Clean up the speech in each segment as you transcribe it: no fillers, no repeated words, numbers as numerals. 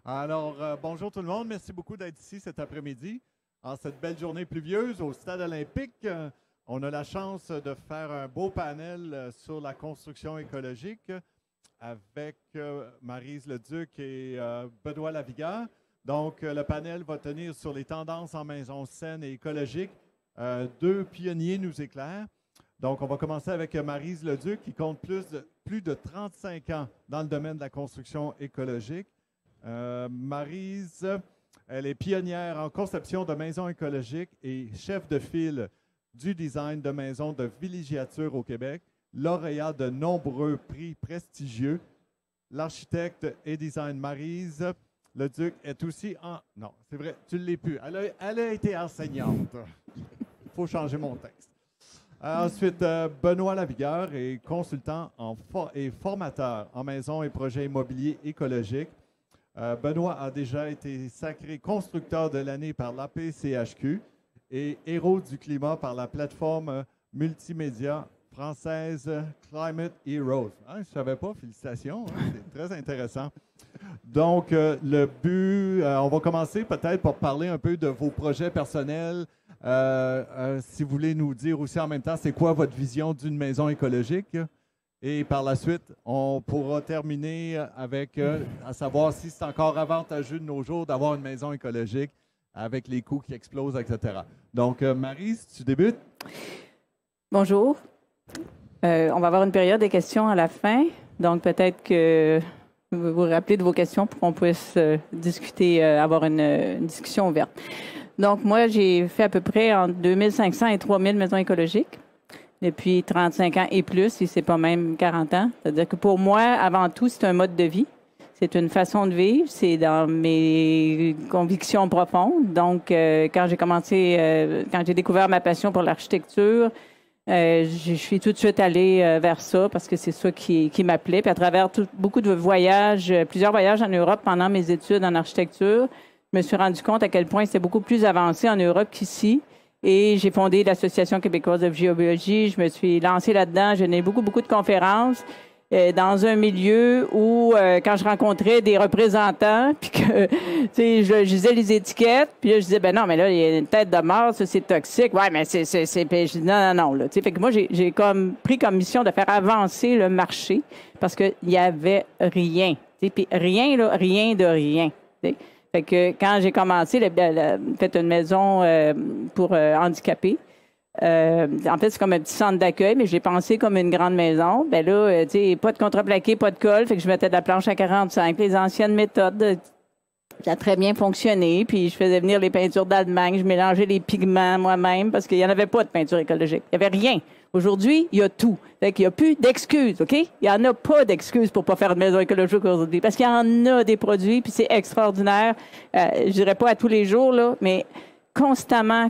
Alors, bonjour tout le monde. Merci beaucoup d'être ici cet après-midi. En cette belle journée pluvieuse au Stade olympique, on a la chance de faire un beau panel sur la construction écologique avec Maryse Leduc et Benoît Lavigueur. Donc, le panel va tenir sur les tendances en maison saine et écologique. Deux pionniers nous éclairent. Donc, on va commencer avec Maryse Leduc qui compte plus de 35 ans dans le domaine de la construction écologique. Maryse, elle est pionnière en conception de maisons écologiques et chef de file du design de maisons de villégiature au Québec, lauréat de nombreux prix prestigieux. L'architecte et design Maryse Leduc est aussi en... Non, c'est vrai, tu ne l'es plus. Elle a été enseignante. Il faut changer mon texte. Ensuite, Benoît Lavigueur est consultant et formateur en maisons et projets immobiliers écologiques. Benoît a déjà été sacré constructeur de l'année par l'APCHQ et héros du climat par la plateforme multimédia française Climate Heroes. Hein, je ne savais pas, félicitations, hein, c'est très intéressant. Donc, le but, on va commencer peut-être pour parler un peu de vos projets personnels. Si vous voulez nous dire aussi en même temps, c'est quoi votre vision d'une maison écologique? Et par la suite, on pourra terminer avec, à savoir si c'est encore avantageux de nos jours d'avoir une maison écologique avec les coûts qui explosent, etc. Donc, Maryse, tu débutes? Bonjour. On va avoir une période de questions à la fin. Donc, peut-être que vous vous rappelez de vos questions pour qu'on puisse discuter, avoir une discussion ouverte. Donc, moi, j'ai fait à peu près entre 2500 et 3000 maisons écologiques depuis 35 ans et plus, si c'est pas même 40 ans. C'est-à-dire que pour moi, avant tout, c'est un mode de vie. C'est une façon de vivre. C'est dans mes convictions profondes. Donc, quand j'ai découvert ma passion pour l'architecture, je suis tout de suite allée vers ça parce que c'est ça qui m'appelait. Puis à travers beaucoup de voyages, plusieurs voyages en Europe pendant mes études en architecture, je me suis rendu compte à quel point c'était beaucoup plus avancé en Europe qu'ici. Et j'ai fondé l'Association québécoise de géobiologie. Je me suis lancée là-dedans. J'ai donné beaucoup de conférences dans un milieu où, quand je rencontrais des représentants, puis que, tu sais, je lisais les étiquettes, puis là, je disais, ben non, mais là, il y a une tête de mort, ça, c'est toxique. Ouais, mais puis je dis, non, là. Tu sais, fait que moi, j'ai comme pris comme mission de faire avancer le marché parce qu'il y avait rien. Tu sais, puis rien, là, rien de rien. Tu sais. Fait que quand j'ai commencé, fait une maison pour handicapés. En fait, c'est comme un petit centre d'accueil, mais je l'ai pensé comme une grande maison. Ben là, tu sais, pas de contreplaqué, pas de colle. Fait que je mettais de la planche à 45. Les anciennes méthodes, ça a très bien fonctionné. Puis je faisais venir les peintures d'Allemagne. Je mélangeais les pigments moi-même parce qu'il n'y en avait pas de peinture écologique. Il n'y avait rien. Aujourd'hui, il y a tout. Fait qu'il n'y a plus d'excuses, OK? Il n'y en a pas d'excuses pour pas faire une maison écologique aujourd'hui. Parce qu'il y en a des produits, puis c'est extraordinaire. Je dirais pas à tous les jours, là, mais constamment,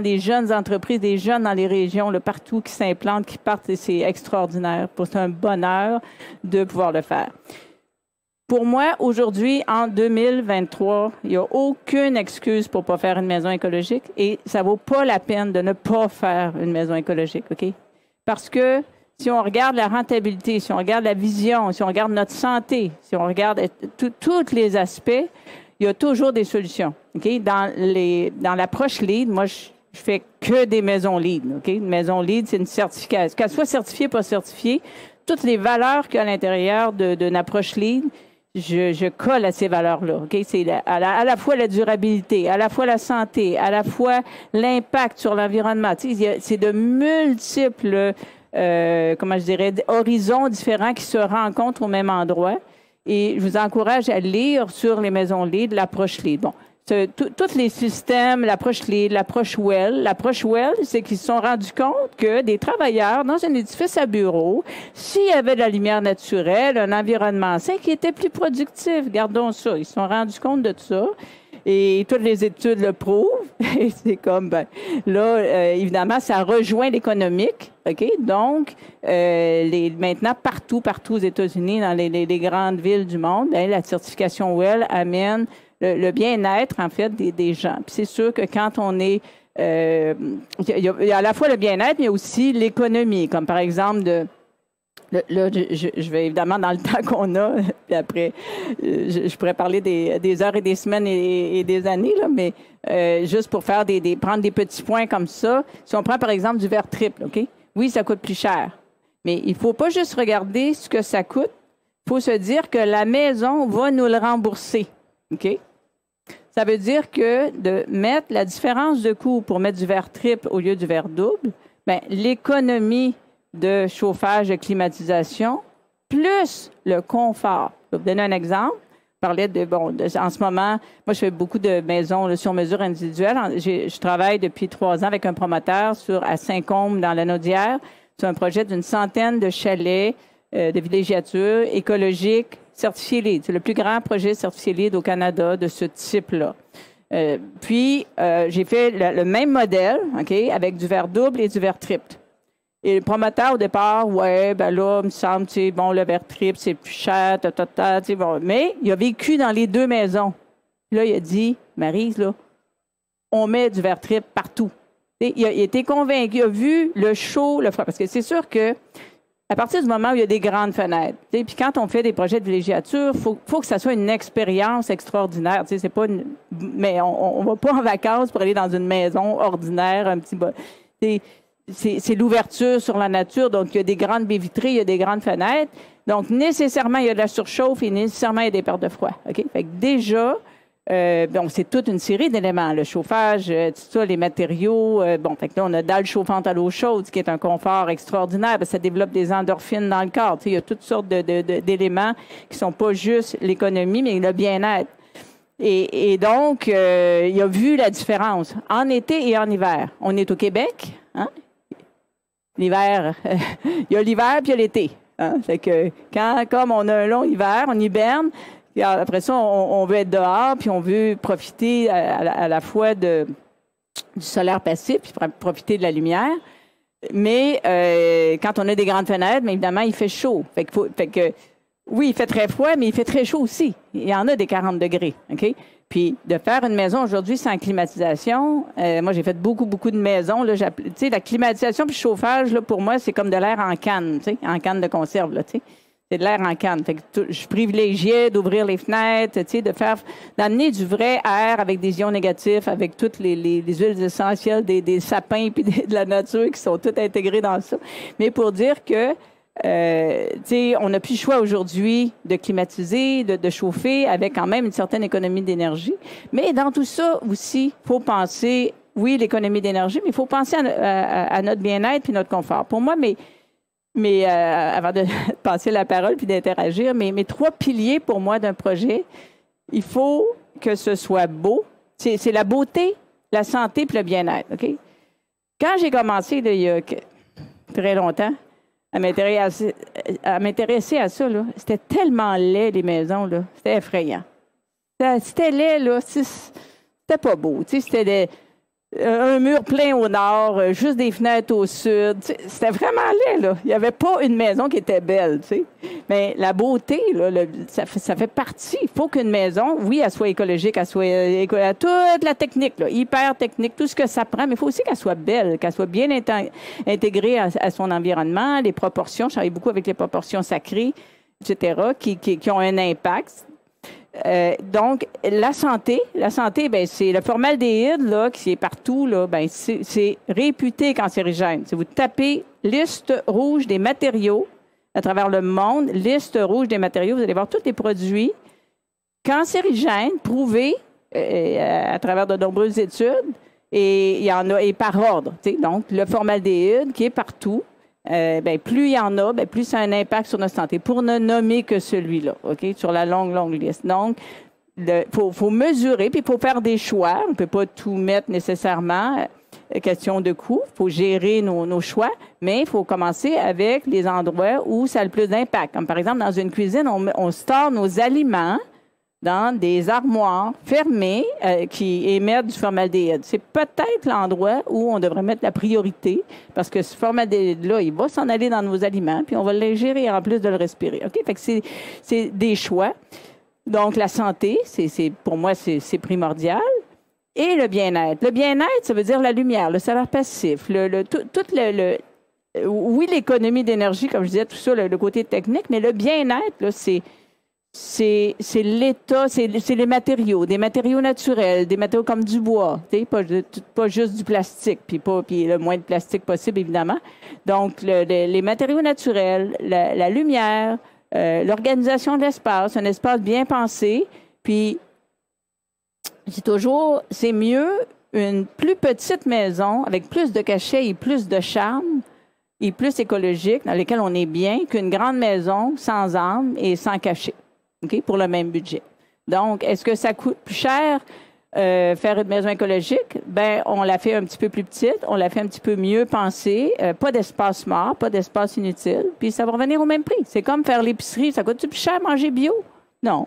des jeunes entreprises, des jeunes dans les régions, là, partout, qui s'implantent, qui partent, et c'est extraordinaire. C'est un bonheur de pouvoir le faire. Pour moi, aujourd'hui, en 2023, il n'y a aucune excuse pour ne pas faire une maison écologique et ça ne vaut pas la peine de ne pas faire une maison écologique, OK? Parce que si on regarde la rentabilité, si on regarde la vision, si on regarde notre santé, si on regarde tous les aspects, il y a toujours des solutions, OK? Dans l'approche LEED, moi, je fais que des maisons LEED, OK? Une maison LEED, c'est une certification. Qu'elle soit certifiée, pas certifiée, toutes les valeurs qu'il y a à l'intérieur d'une approche LEED, je colle à ces valeurs-là. Okay? C'est à la fois la durabilité, à la fois la santé, à la fois l'impact sur l'environnement. C'est de multiples, horizons différents qui se rencontrent au même endroit. Et je vous encourage à lire sur les maisons LEED l'approche LEED. Bon, tous les systèmes, l'approche LEED, l'approche WELL. L'approche WELL, c'est qu'ils se sont rendus compte que des travailleurs dans un édifice à bureau, s'il y avait de la lumière naturelle, un environnement sain, qui était plus productif. Gardons ça. Ils se sont rendus compte de ça. Et toutes les études le prouvent. Et c'est comme, évidemment, ça rejoint l'économique. OK? Donc, maintenant, partout aux États-Unis, dans les grandes villes du monde, la certification WELL amène le bien-être, en fait, des gens. Puis c'est sûr que quand on est... il y a à la fois le bien-être, mais aussi l'économie, comme par exemple Là, je vais évidemment dans le temps qu'on a, puis après, je pourrais parler des heures et des semaines et des années, là, mais juste pour faire prendre des petits points comme ça, si on prend par exemple du verre triple, OK? Oui, ça coûte plus cher, mais il ne faut pas juste regarder ce que ça coûte, il faut se dire que la maison va nous le rembourser, OK? Ça veut dire que de mettre la différence de coût pour mettre du verre triple au lieu du verre double, bien, l'économie de chauffage, de climatisation, plus le confort. Je vais vous donner un exemple. Je parlais en ce moment, moi, je fais beaucoup de maisons là, sur mesure individuelle. Je travaille depuis 3 ans avec un promoteur à Saint-Côme, dans la Naudière, sur un projet d'une centaine de chalets de villégiature écologique certifié LEED. C'est le plus grand projet certifié LEED au Canada de ce type-là. Puis, j'ai fait le même modèle, OK, avec du verre double et du verre triple. Et le promoteur, au départ, ouais, ben là, il me semble, tu sais, bon, le verre triple, c'est plus cher, tu sais, bon. Mais il a vécu dans les 2 maisons. Là, il a dit, Maryse, là, on met du verre triple partout. Il a été convaincu, il a vu le chaud, le froid. Parce que c'est sûr que à partir du moment où il y a des grandes fenêtres, puis quand on fait des projets de villégiature, faut que ça soit une expérience extraordinaire. C'est pas mais on va pas en vacances pour aller dans une maison ordinaire, un petit... C'est l'ouverture sur la nature, donc il y a des grandes baies vitrées, il y a des grandes fenêtres. Donc, nécessairement, il y a de la surchauffe et nécessairement, il y a des pertes de froid. OK? Fait que déjà, c'est toute une série d'éléments. Le chauffage, tout ça, les matériaux. Fait que là, on a dalle chauffante à l'eau chaude, ce qui est un confort extraordinaire, parce que ça développe des endorphines dans le corps. Il y a toutes sortes d'éléments qui sont pas juste l'économie, mais le bien-être. Et donc, il a vu la différence en été et en hiver. On est au Québec, hein? L'hiver, il y a l'hiver puis il y a l'été. Hein? Fait que comme on a un long hiver, on hiberne, puis après ça, on veut être dehors, puis on veut profiter à la fois du solaire passif, puis profiter de la lumière. Mais quand on a des grandes fenêtres, mais évidemment, il fait chaud. Fait que oui, il fait très froid, mais il fait très chaud aussi. Il y en a des 40 degrés, OK? Puis, de faire une maison aujourd'hui sans climatisation, moi, j'ai fait beaucoup de maisons. Tu sais, la climatisation puis le chauffage, là, pour moi, c'est comme de l'air en canne, tu sais, en canne de conserve, là, tu sais. C'est de l'air en canne. Fait que je privilégiais d'ouvrir les fenêtres, tu sais, d'amener du vrai air avec des ions négatifs, avec toutes les huiles essentielles des sapins puis de la nature qui sont toutes intégrées dans ça. Mais pour dire que on n'a plus le choix aujourd'hui de climatiser, de chauffer avec quand même une certaine économie d'énergie. Mais dans tout ça aussi, il faut penser, oui, l'économie d'énergie, mais il faut penser à notre bien-être puis notre confort. Pour moi, mais avant de passer la parole puis d'interagir, mes 3 piliers pour moi d'un projet, il faut que ce soit beau. C'est la beauté, la santé puis le bien-être. OK? Quand j'ai commencé là, il y a très longtemps, à m'intéresser à ça, là, c'était tellement laid, les maisons, là. C'était effrayant. C'était laid, là. C'était pas beau. C'était un mur plein au nord, juste des fenêtres au sud. C'était vraiment laid, là. Il n'y avait pas une maison qui était belle, tu sais. Mais la beauté, là, ça fait partie. Il faut qu'une maison, oui, elle soit écologique, elle soit toute la technique, là, hyper technique, tout ce que ça prend, mais il faut aussi qu'elle soit belle, qu'elle soit bien intégrée à son environnement, les proportions. Je travaille beaucoup avec les proportions sacrées, etc., qui ont un impact. Donc, la santé, ben, c'est le formaldéhyde, là, qui est partout, là, ben, c'est réputé cancérigène. Si vous tapez liste rouge des matériaux à travers le monde, liste rouge des matériaux, vous allez voir tous les produits cancérigènes prouvés à travers de nombreuses études, et il y en a, et par ordre. Donc, le formaldéhyde qui est partout. Plus il y en a, plus ça a un impact sur notre santé. Pour ne nommer que celui-là, OK, sur la longue liste. Donc, faut mesurer, puis il faut faire des choix. On ne peut pas tout mettre nécessairement. Question de coût. Il faut gérer nos choix, mais il faut commencer avec les endroits où ça a le plus d'impact. Comme par exemple, dans une cuisine, on store nos aliments dans des armoires fermées qui émettent du formaldéhyde. C'est peut-être l'endroit où on devrait mettre la priorité, parce que ce formaldéhyde-là, il va s'en aller dans nos aliments, puis on va l'ingérer en plus de le respirer. OK? Fait que c'est des choix. Donc, la santé, pour moi, c'est primordial. Et le bien-être. Le bien-être, ça veut dire la lumière, le solaire passif, tout oui, l'économie d'énergie, comme je disais, tout ça, le côté technique, mais le bien-être, là, c'est l'état, c'est les matériaux, des matériaux naturels, des matériaux comme du bois, pas juste du plastique, puis le moins de plastique possible, évidemment. Donc, les matériaux naturels, la lumière, l'organisation de l'espace, un espace bien pensé, puis je dis toujours, c'est mieux une plus petite maison avec plus de cachets et plus de charme et plus écologique, dans lesquels on est bien, qu'une grande maison sans âme et sans cachet. OK, pour le même budget. Donc, est-ce que ça coûte plus cher faire une maison écologique? Bien, on la fait un petit peu plus petite, on la fait un petit peu mieux pensée, pas d'espace mort, pas d'espace inutile, puis ça va revenir au même prix. C'est comme faire l'épicerie, ça coûte-tu plus cher manger bio? Non.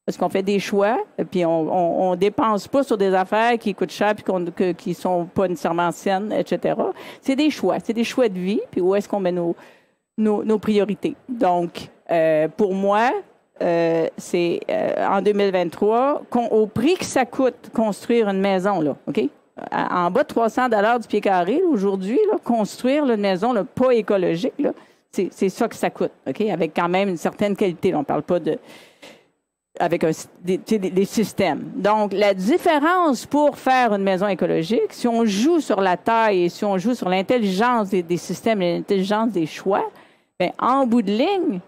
Parce qu'on fait des choix, puis on dépense pas sur des affaires qui coûtent cher puis qui sont pas nécessairement saines, etc. C'est des choix de vie, puis où est-ce qu'on met nos priorités. Donc, pour moi, c'est en 2023, au prix que ça coûte construire une maison, là, OK? En bas de 300 $ du pied carré, aujourd'hui, construire une maison là, pas écologique, là, c'est ça que ça coûte, OK? Avec quand même une certaine qualité. On ne parle pas de... avec des systèmes. Donc, la différence pour faire une maison écologique, si on joue sur la taille et si on joue sur l'intelligence des systèmes et l'intelligence des choix, bien, en bout de ligne,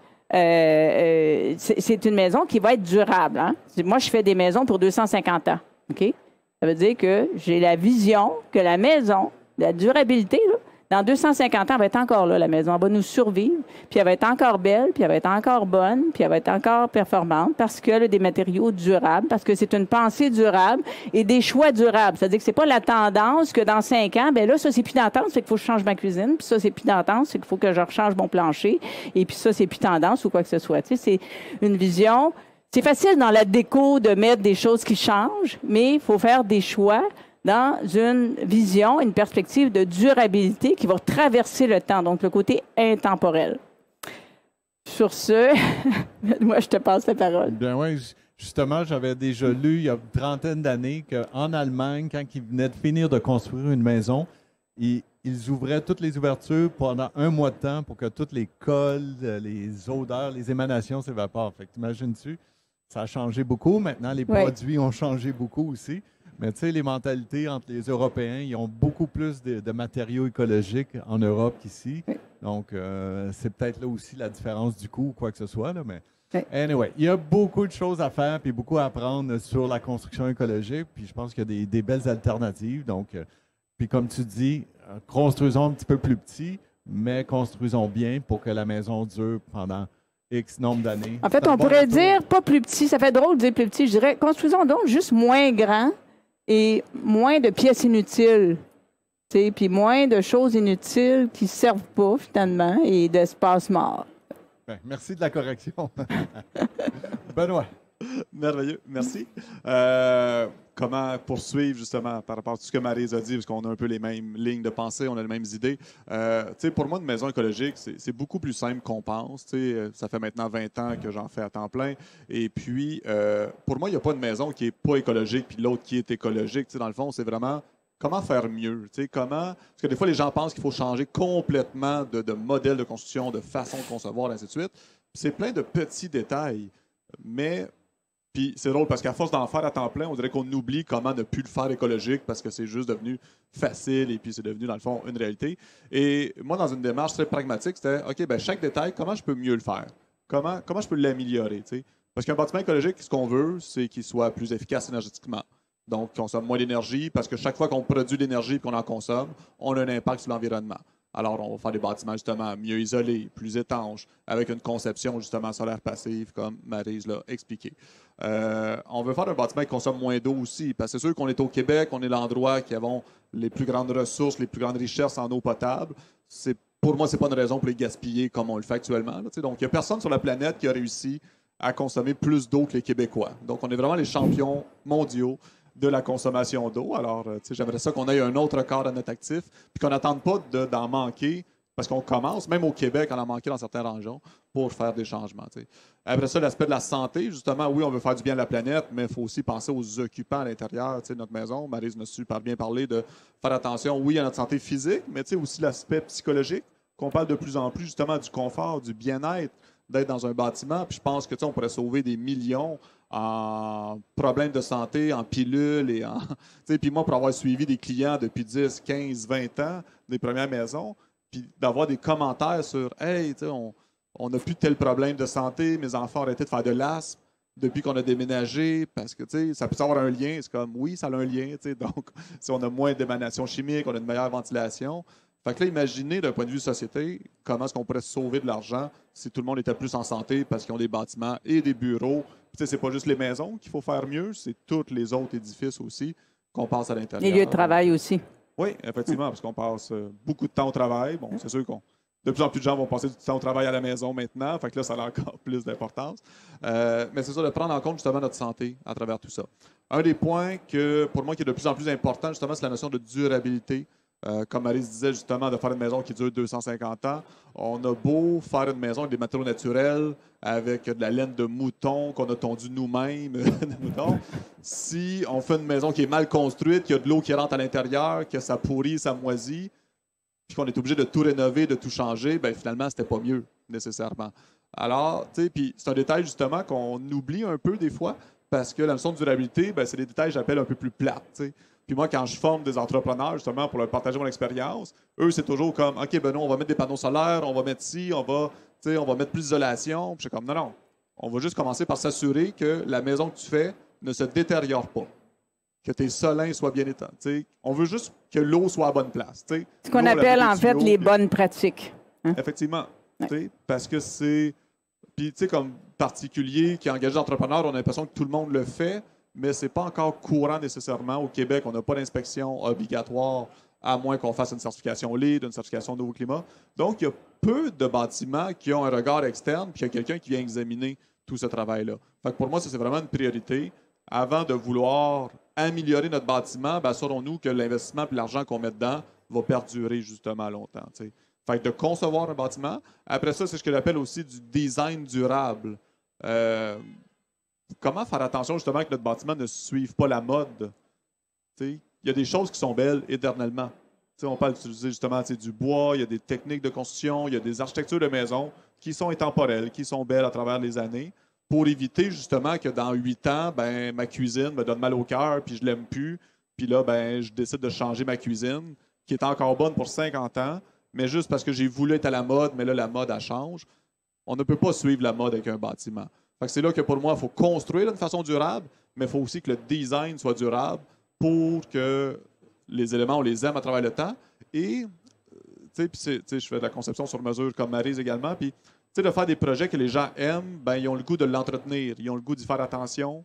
c'est une maison qui va être durable. Hein? Moi, je fais des maisons pour 250 ans. OK? Ça veut dire que j'ai la vision que la maison, la durabilité, là, dans 250 ans, elle va être encore là, la maison. Elle va nous survivre, puis elle va être encore belle, puis elle va être encore bonne, puis elle va être encore performante parce qu'elle a des matériaux durables, parce que c'est une pensée durable et des choix durables. C'est-à-dire que c'est pas la tendance que dans 5 ans, ben là, ça, c'est plus tendance, c'est qu'il faut que je change ma cuisine, puis ça, c'est plus tendance, c'est qu'il faut que je rechange mon plancher, et puis ça, c'est plus tendance ou quoi que ce soit. Tu sais, c'est une vision... C'est facile dans la déco de mettre des choses qui changent, mais il faut faire des choix dans une vision, une perspective de durabilité qui va traverser le temps, donc le côté intemporel. Sur ce, moi, je te passe la parole. Bien oui, justement, j'avais déjà lu il y a une trentaine d'années qu'en Allemagne, quand ils venaient de finir de construire une maison, ils ouvraient toutes les ouvertures pendant 1 mois de temps pour que toutes les cols, les odeurs, les émanations s'évaporent. Fait que t'imagines-tu, ça a changé beaucoup. Maintenant, les produits ont changé beaucoup aussi. Mais tu sais, les mentalités entre les Européens, ils ont beaucoup plus de matériaux écologiques en Europe qu'ici. Donc, c'est peut-être là aussi la différence du coût ou quoi que ce soit. Là, mais anyway, il y a beaucoup de choses à faire puis beaucoup à apprendre sur la construction écologique. Puis je pense qu'il y a des belles alternatives. Donc, puis comme tu dis, construisons un petit peu plus petit, mais construisons bien pour que la maison dure pendant X nombre d'années. En fait, on pourrait dire pas plus petit. Ça fait drôle de dire plus petit. Je dirais, construisons donc juste moins grand et moins de pièces inutiles. Puis moins de choses inutiles qui ne servent pas, finalement, et d'espace mort. Ben, merci de la correction. Benoît. Merveilleux, merci. Comment poursuivre justement par rapport à tout ce que Maryse a dit, parce qu'on a un peu les mêmes lignes de pensée, on a les mêmes idées. Pour moi, une maison écologique, c'est beaucoup plus simple qu'on pense. Ça fait maintenant 20 ans que j'en fais à temps plein. Et puis, pour moi, il n'y a pas de maison qui n'est pas écologique puis l'autre qui est écologique. Dans le fond, c'est vraiment comment faire mieux. Parce que des fois, les gens pensent qu'il faut changer complètement de modèle de construction, de façon de concevoir, et ainsi de suite. C'est plein de petits détails. Mais... Puis c'est drôle parce qu'à force d'en faire à temps plein, on dirait qu'on oublie comment ne plus le faire écologique parce que c'est juste devenu facile et puis c'est devenu, dans le fond, une réalité. Et moi, dans une démarche très pragmatique, c'était, OK, ben chaque détail, comment je peux mieux le faire? Comment je peux l'améliorer? T'sais? Parce qu'un bâtiment écologique, ce qu'on veut, c'est qu'il soit plus efficace énergétiquement. Donc, consomme moins d'énergie parce que chaque fois qu'on produit de l'énergie et qu'on en consomme, on a un impact sur l'environnement. Alors, on va faire des bâtiments, justement, mieux isolés, plus étanches, avec une conception, justement, solaire passive, comme Maryse l'a expliqué. On veut faire un bâtiment qui consomme moins d'eau aussi, parce que c'est sûr qu'on est au Québec, on est l'endroit qui avons les plus grandes ressources, les plus grandes richesses en eau potable. Pour moi, ce n'est pas une raison pour les gaspiller comme on le fait actuellement. Là, donc, il n'y a personne sur la planète qui a réussi à consommer plus d'eau que les Québécois. Donc, on est vraiment les champions mondiaux de la consommation d'eau. Alors, j'aimerais ça qu'on ait un autre record à notre actif, puis qu'on n'attende pas d'en manquer, parce qu'on commence, même au Québec, à en manquer dans certaines régions, pour faire des changements. T'sais. Après ça, l'aspect de la santé, justement, oui, on veut faire du bien à la planète, mais il faut aussi penser aux occupants à l'intérieur de notre maison. Maryse m'a super bien parlé de faire attention, oui, à notre santé physique, mais aussi l'aspect psychologique. qu'on parle de plus en plus justement du confort, du bien-être, d'être dans un bâtiment. Puis je pense que on pourrait sauver des millions en problèmes de santé, en pilules et en. Puis moi, pour avoir suivi des clients depuis 10, 15, 20 ans, des premières maisons, puis d'avoir des commentaires sur Hey, on n'a plus tel problème de santé, mes enfants ont arrêté de faire de l'asthme depuis qu'on a déménagé, parce que ça peut avoir un lien. C'est comme oui, ça a un lien. Donc, si on a moins d'émanation chimique, on a une meilleure ventilation. Fait que là, imaginez d'un point de vue société, comment est-ce qu'on pourrait sauver de l'argent si tout le monde était plus en santé parce qu'ils ont des bâtiments et des bureaux. C'est pas juste les maisons qu'il faut faire mieux, c'est tous les autres édifices aussi qu'on passe à l'intérieur. Les lieux de travail aussi. Oui, effectivement, parce qu'on passe beaucoup de temps au travail. Bon, c'est sûr qu'on de plus en plus de gens vont passer du temps au travail à la maison maintenant. Fait que là, ça a encore plus d'importance. Mais c'est ça, de prendre en compte justement notre santé à travers tout ça. Un des points que, pour moi, qui est de plus en plus important, justement, c'est la notion de durabilité. Comme Maryse disait, justement, de faire une maison qui dure 250 ans. On a beau faire une maison avec des matériaux naturels, avec de la laine de mouton qu'on a tondu nous-mêmes, si on fait une maison qui est mal construite, qu'il y a de l'eau qui rentre à l'intérieur, que ça pourrit, ça moisit, puis qu'on est obligé de tout rénover, de tout changer, bien finalement, c'était pas mieux, nécessairement. Alors, tu sais, puis c'est un détail, justement, qu'on oublie un peu des fois, parce que la notion de durabilité, bien, c'est des détails que j'appelle un peu plus plates, tu sais. Puis moi, quand je forme des entrepreneurs, justement, pour leur partager mon expérience, eux, c'est toujours comme, OK, ben non, on va mettre des panneaux solaires, on va mettre ci, on va mettre plus d'isolation. Puis je suis comme, non, on va juste commencer par s'assurer que la maison que tu fais ne se détériore pas, que tes solins soient bien éteints. On veut juste que l'eau soit à bonne place. T'sais. Ce qu'on appelle, en fait, les bonnes pratiques. Hein? Effectivement. Ouais. Parce que c'est... Puis, tu sais, comme particulier qui est engagé d'entrepreneur, on a l'impression que tout le monde le fait, mais ce n'est pas encore courant nécessairement. Au Québec, on n'a pas d'inspection obligatoire, à moins qu'on fasse une certification LEED, une certification Nouveau Climat. Donc, il y a peu de bâtiments qui ont un regard externe, puis il y a quelqu'un qui vient examiner tout ce travail-là. Fait que pour moi, ça, c'est vraiment une priorité. Avant de vouloir améliorer notre bâtiment, ben, assurons-nous que l'investissement et l'argent qu'on met dedans va perdurer justement longtemps. T'sais. Fait que de concevoir un bâtiment. Après ça, c'est ce que j'appelle aussi du design durable. Comment faire attention justement que notre bâtiment ne suive pas la mode? Il y a des choses qui sont belles éternellement. T'sais, on parle d'utiliser justement du bois, il y a des techniques de construction, il y a des architectures de maison qui sont intemporelles, qui sont belles à travers les années, pour éviter justement que dans 8 ans, ben, ma cuisine me donne mal au cœur, puis je l'aime plus, puis là, ben, je décide de changer ma cuisine, qui est encore bonne pour 50 ans, mais juste parce que j'ai voulu être à la mode, mais là, la mode, elle change. On ne peut pas suivre la mode avec un bâtiment. Fait que c'est là que pour moi, il faut construire d'une façon durable, mais il faut aussi que le design soit durable pour que les éléments, on les aime à travers le temps. Et, je fais de la conception sur mesure comme Maryse également, puis de faire des projets que les gens aiment, ben, ils ont le goût de l'entretenir, ils ont le goût d'y faire attention.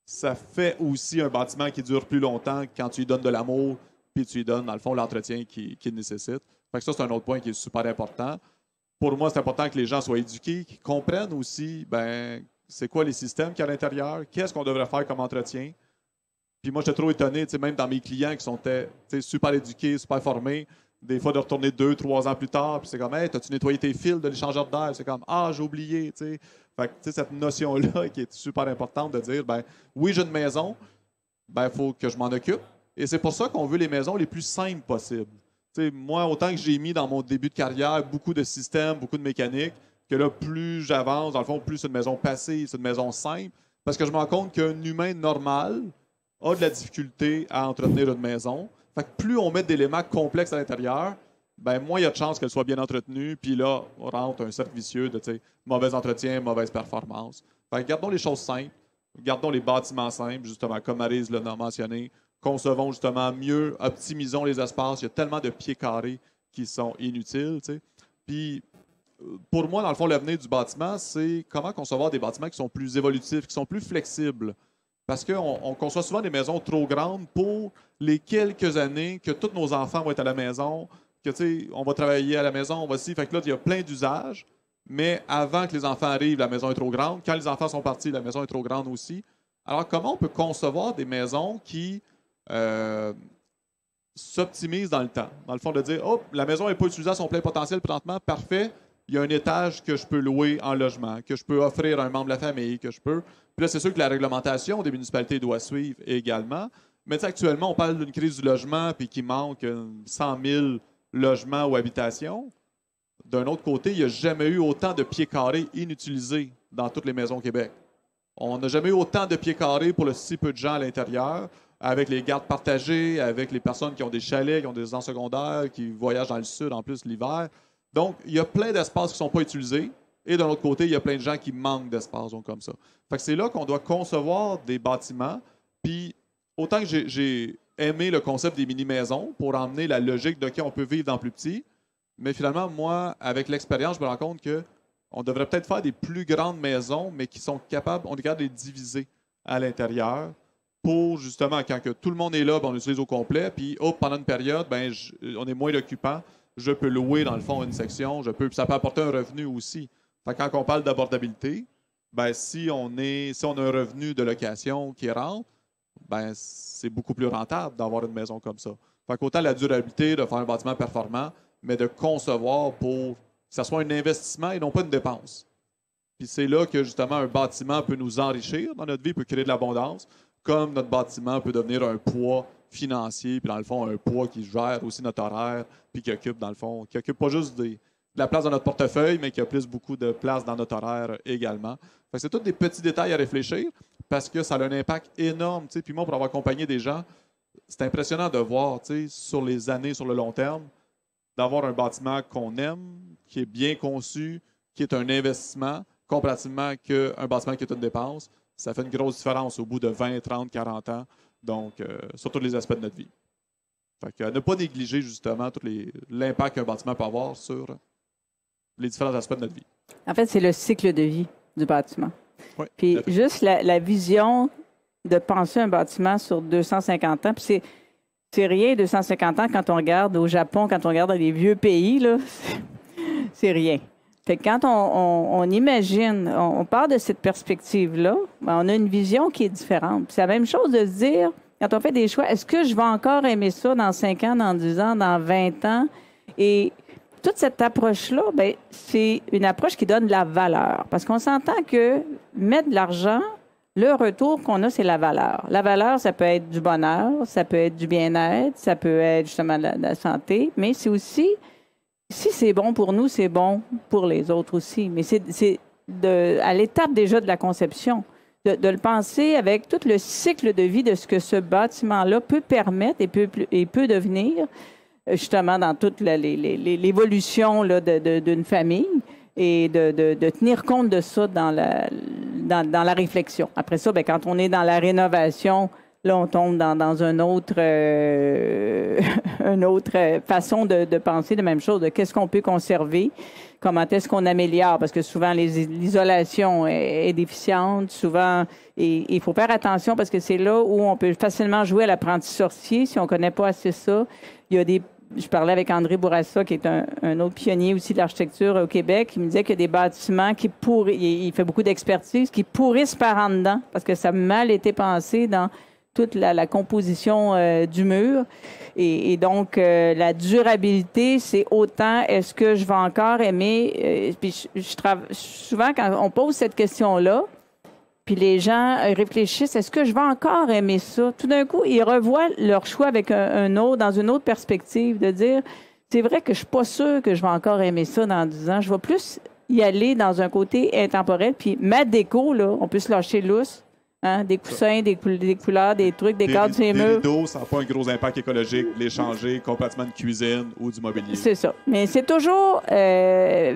Ça fait aussi un bâtiment qui dure plus longtemps quand tu lui donnes de l'amour, puis tu lui donnes, dans le fond, l'entretien qu'il nécessite. Fait que ça, c'est un autre point qui est super important. Pour moi, c'est important que les gens soient éduqués, qu'ils comprennent aussi, ben, c'est quoi les systèmes qu'il y a à l'intérieur, qu'est-ce qu'on devrait faire comme entretien. Puis moi, j'étais trop étonné, même dans mes clients qui sont super éduqués, super formés, des fois de retourner 2, 3 ans plus tard, puis c'est comme, hey, t'as-tu nettoyé tes fils de l'échangeur d'air? C'est comme, ah, j'ai oublié, tu sais. Fait que, cette notion-là qui est super importante de dire, ben, oui, j'ai une maison, ben, il faut que je m'en occupe. Et c'est pour ça qu'on veut les maisons les plus simples possibles. T'sais, moi, autant que j'ai mis dans mon début de carrière beaucoup de systèmes, beaucoup de mécanique, que là, plus j'avance, dans le fond, plus c'est une maison passive, c'est une maison simple, parce que je me rends compte qu'un humain normal a de la difficulté à entretenir une maison. Fait que plus on met d'éléments complexes à l'intérieur, ben moins il y a de chances qu'elle soit bien entretenue, puis là, on rentre un cercle vicieux de mauvais entretien, mauvaise performance. Fait que gardons les choses simples, gardons les bâtiments simples, justement, comme Maryse l'a mentionné, concevons justement mieux, optimisons les espaces. Il y a tellement de pieds carrés qui sont inutiles. T'sais. Puis, pour moi, dans le fond, l'avenir du bâtiment, c'est comment concevoir des bâtiments qui sont plus évolutifs, qui sont plus flexibles. Parce qu'on conçoit souvent des maisons trop grandes pour les quelques années que tous nos enfants vont être à la maison, que on va travailler à la maison, on va aussi. Fait que là, il y a plein d'usages. Mais avant que les enfants arrivent, la maison est trop grande. Quand les enfants sont partis, la maison est trop grande aussi. Alors, comment on peut concevoir des maisons qui s'optimise dans le temps. Dans le fond, de dire, oh, la maison n'est pas utilisée à son plein potentiel présentement, parfait, il y a un étage que je peux louer en logement, que je peux offrir à un membre de la famille, que je peux. Puis là, c'est sûr que la réglementation des municipalités doit suivre également. Mais actuellement, on parle d'une crise du logement puis qu'il manque 100 000 logements ou habitations. d'un autre côté, il n'y a jamais eu autant de pieds carrés inutilisés dans toutes les maisons au Québec. On n'a jamais eu autant de pieds carrés pour le si peu de gens à l'intérieur, avec les gardes partagés, avec les personnes qui ont des chalets, qui ont des résidences secondaires, qui voyagent dans le sud en plus l'hiver. Donc, il y a plein d'espaces qui ne sont pas utilisés. Et d'un autre côté, il y a plein de gens qui manquent d'espace, donc comme ça. Fait que c'est là qu'on doit concevoir des bâtiments. Puis, autant que j'ai aimé le concept des mini-maisons pour emmener la logique de on peut vivre dans plus petit, mais finalement, moi, avec l'expérience, je me rends compte qu'on devrait peut-être faire des plus grandes maisons, mais qui sont capables, on est capable de les diviser à l'intérieur pour, justement, quand que tout le monde est là, ben, on utilise au complet, puis pendant une période, ben, on est moins d'occupants, je peux louer, dans le fond, une section, ça peut apporter un revenu aussi. Fait que quand on parle d'abordabilité, ben, si on a un revenu de location qui rentre, ben, c'est beaucoup plus rentable d'avoir une maison comme ça. Fait qu'autant la durabilité de faire un bâtiment performant, mais de concevoir pour que ça soit un investissement et non pas une dépense. Puis c'est là que, justement, un bâtiment peut nous enrichir dans notre vie, peut créer de l'abondance, comme notre bâtiment peut devenir un poids financier, puis dans le fond, un poids qui gère aussi notre horaire, puis qui occupe, dans le fond, qui occupe pas juste de la place dans notre portefeuille, mais qui a plus beaucoup de place dans notre horaire également. Fait que c'est tous des petits détails à réfléchir parce que ça a un impact énorme. T'sais. Puis moi, pour avoir accompagné des gens, c'est impressionnant de voir, sur les années, sur le long terme, d'avoir un bâtiment qu'on aime, qui est bien conçu, qui est un investissement, comparativement qu'un bâtiment qui est une dépense. Ça fait une grosse différence au bout de 20, 30, 40 ans, donc sur tous les aspects de notre vie. Fait que ne pas négliger justement l'impact qu'un bâtiment peut avoir sur les différents aspects de notre vie. En fait, c'est le cycle de vie du bâtiment. Oui, puis juste la vision de penser un bâtiment sur 250 ans, puis c'est rien 250 ans quand on regarde au Japon, quand on regarde dans les vieux pays, là, c'est rien. Fait que quand on imagine, on part de cette perspective-là, ben on a une vision qui est différente. Puis c'est la même chose de se dire, quand on fait des choix, est-ce que je vais encore aimer ça dans 5 ans, dans 10 ans, dans 20 ans? Et toute cette approche-là, ben, c'est une approche qui donne de la valeur. Parce qu'on s'entend que mettre de l'argent, le retour qu'on a, c'est la valeur. La valeur, ça peut être du bonheur, ça peut être du bien-être, ça peut être justement de la santé, mais c'est aussi, si c'est bon pour nous, c'est bon pour les autres aussi. Mais c'est à l'étape déjà de la conception, de le penser avec tout le cycle de vie de ce que ce bâtiment-là peut permettre et peut devenir, justement dans toute l'évolution d'une famille, et de tenir compte de ça dans la réflexion. Après ça, bien, quand on est dans la rénovation, là, on tombe dans une autre façon de penser, de même chose, de qu'est-ce qu'on peut conserver, comment est-ce qu'on améliore, parce que souvent, l'isolation est déficiente, souvent, et il faut faire attention parce que c'est là où on peut facilement jouer à l'apprenti sorcier si on ne connaît pas assez ça. Il y a je parlais avec André Bourassa, qui est un autre pionnier aussi de l'architecture au Québec. Il me disait qu'il y a des bâtiments il fait beaucoup d'expertise, qui pourrissent par en dedans parce que ça a mal été pensé dans toute la composition du mur. Et donc, la durabilité, c'est autant est-ce que je vais encore aimer... puis souvent, quand on pose cette question-là, puis les gens réfléchissent, est-ce que je vais encore aimer ça? Tout d'un coup, ils revoient leur choix avec dans une autre perspective, de dire, c'est vrai que je suis pas sûre que je vais encore aimer ça dans 10 ans. Je vais plus y aller dans un côté intemporel. Puis ma déco, là, on peut se lâcher lousse. Hein? Des coussins, des couleurs, des trucs, des cadres sur les murs. Des rideaux, ça n'a pas un gros impact écologique, les changer complètement de cuisine ou du mobilier. C'est ça. Mais c'est toujours, de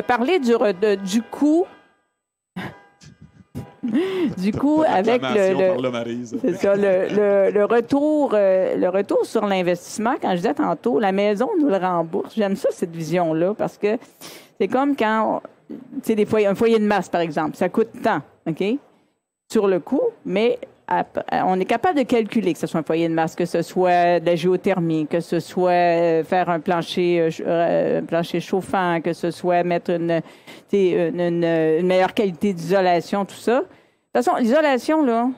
parler du coût. Du coup, avec c'est ça, le retour sur l'investissement, quand je disais tantôt, la maison nous le rembourse. J'aime ça, cette vision-là, parce que c'est comme quand, tu sais, un foyer de masse, par exemple, ça coûte tant, OK, sur le coût, mais on est capable de calculer que ce soit un foyer de masse, que ce soit de la géothermie, que ce soit faire un plancher chauffant, que ce soit mettre une meilleure qualité d'isolation, tout ça. De toute façon, l'isolation, là,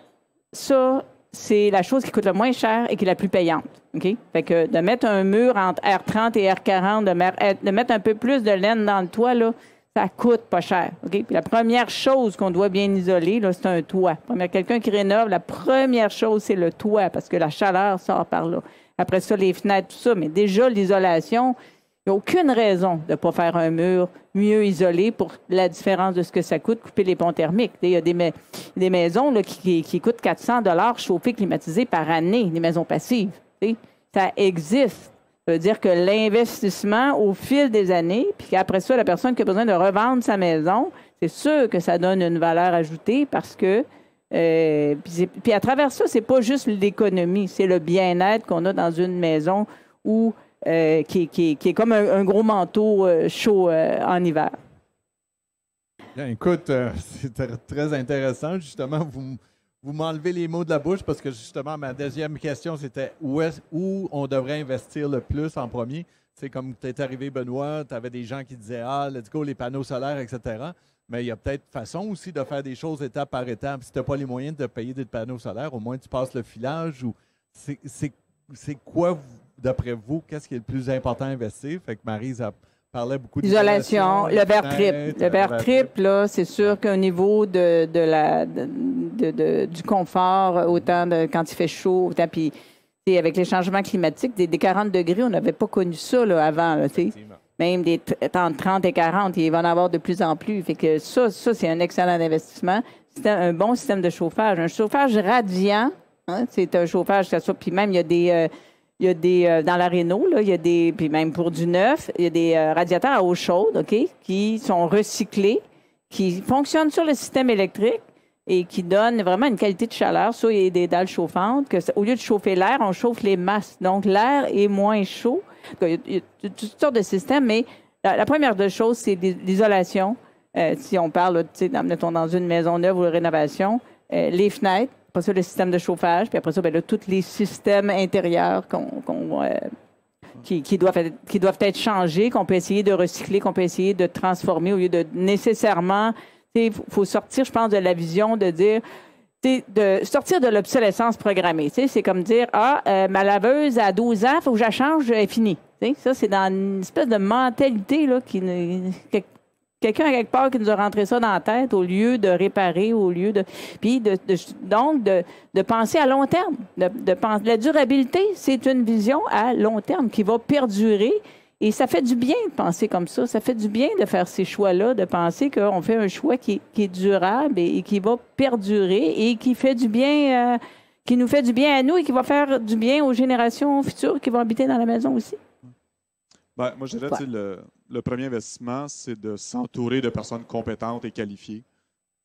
ça, c'est la chose qui coûte le moins cher et qui est la plus payante. OK? Fait que de mettre un mur entre R30 et R40, de mettre un peu plus de laine dans le toit, là, ça coûte pas cher. OK? Puis la première chose qu'on doit bien isoler, là, c'est un toit. Quelqu'un qui rénove, la première chose, c'est le toit, parce que la chaleur sort par là. Après ça, les fenêtres, tout ça. Mais déjà, l'isolation, Il n'y a aucune raison de ne pas faire un mur mieux isolé pour la différence de ce que ça coûte, couper les ponts thermiques. Il y a des maisons là, qui coûtent 400 chauffées, climatisées par année, des maisons passives. Ça existe. Ça veut dire que l'investissement au fil des années, puis qu'après ça, la personne qui a besoin de revendre sa maison, c'est sûr que ça donne une valeur ajoutée parce que puis à travers ça, c'est pas juste l'économie, c'est le bien-être qu'on a dans une maison où qui est comme un gros manteau chaud en hiver. Bien, écoute, c'est très intéressant. Justement, vous m'enlevez les mots de la bouche parce que justement, ma deuxième question, c'était où on devrait investir le plus en premier. C'est comme tu es arrivé, Benoît, tu avais des gens qui disaient « Ah, let's go, les panneaux solaires, etc. » Mais il y a peut-être façon aussi de faire des choses étape par étape. Si tu n'as pas les moyens de payer des panneaux solaires, au moins tu passes le filage. Ou c'est quoi, d'après vous, qu'est-ce qui est le plus important à investir? Fait que Maryse parlait beaucoup d'isolation. Le verre triple. Le verre triple, là, c'est sûr qu'au niveau du confort, autant quand il fait chaud, autant puis avec les changements climatiques, des 40 degrés, on n'avait pas connu ça là, avant. Là, même des entre 30 et 40, il va en avoir de plus en plus. Fait que ça c'est un excellent investissement. C'est un bon système de chauffage. Un chauffage radiant, hein, c'est un chauffage, c'est ça. Puis même, il y a des dans la Réno, là, il y a des, puis même pour du neuf, il y a des radiateurs à eau chaude, OK, qui sont recyclés, qui fonctionnent sur le système électrique et qui donnent vraiment une qualité de chaleur. Ça, il y a des dalles chauffantes. Au lieu de chauffer l'air, on chauffe les masses. Donc, l'air est moins chaud. Il y a toutes sortes de systèmes, mais la première des choses, c'est l'isolation. Si on parle, mettons, dans une maison neuve ou une rénovation, les fenêtres, après ça, le système de chauffage, puis après ça, bien, là, tous les systèmes intérieurs qui doivent être changés, qu'on peut essayer de recycler, qu'on peut essayer de transformer au lieu de nécessairement... Il faut sortir, je pense, de la vision de dire... de sortir de l'obsolescence programmée. C'est comme dire, ma laveuse à 12 ans, il faut que je la change, elle est finie. Ça, c'est dans une espèce de mentalité là, quelqu'un à quelque part qui nous a rentré ça dans la tête au lieu de réparer, au lieu de... Puis donc, de penser à long terme. La durabilité, c'est une vision à long terme qui va perdurer. Et ça fait du bien de penser comme ça. Ça fait du bien de faire ces choix-là, de penser qu'on fait un choix qui est durable et qui va perdurer et qui fait du bien, qui nous fait du bien à nous et qui va faire du bien aux générations futures qui vont habiter dans la maison aussi. Bien, moi, je dirais que le premier investissement, c'est de s'entourer de personnes compétentes et qualifiées.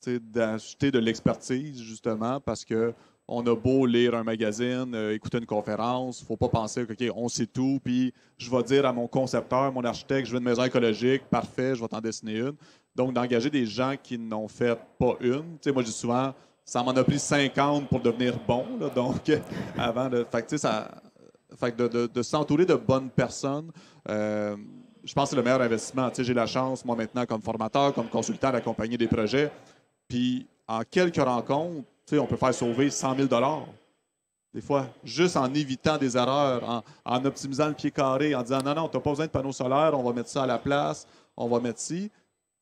D'acheter de l'expertise, justement, parce que on a beau lire un magazine, écouter une conférence, il ne faut pas penser que, OK, on sait tout, puis je vais dire à mon concepteur, mon architecte, je veux une maison écologique, parfait, je vais t'en dessiner une. Donc, d'engager des gens qui n'ont fait pas une. Moi, je dis souvent, ça m'en a pris 50 pour devenir bon. Là, donc, avant de... Fait que de s'entourer de bonnes personnes, je pense que c'est le meilleur investissement. J'ai la chance, moi, maintenant, comme formateur, comme consultant, d'accompagner des projets. Puis, en quelques rencontres, on peut faire sauver 100 000 $. Des fois, juste en évitant des erreurs, en optimisant le pied carré, en disant non, tu n'as pas besoin de panneaux solaires, on va mettre ça à la place, on va mettre ci.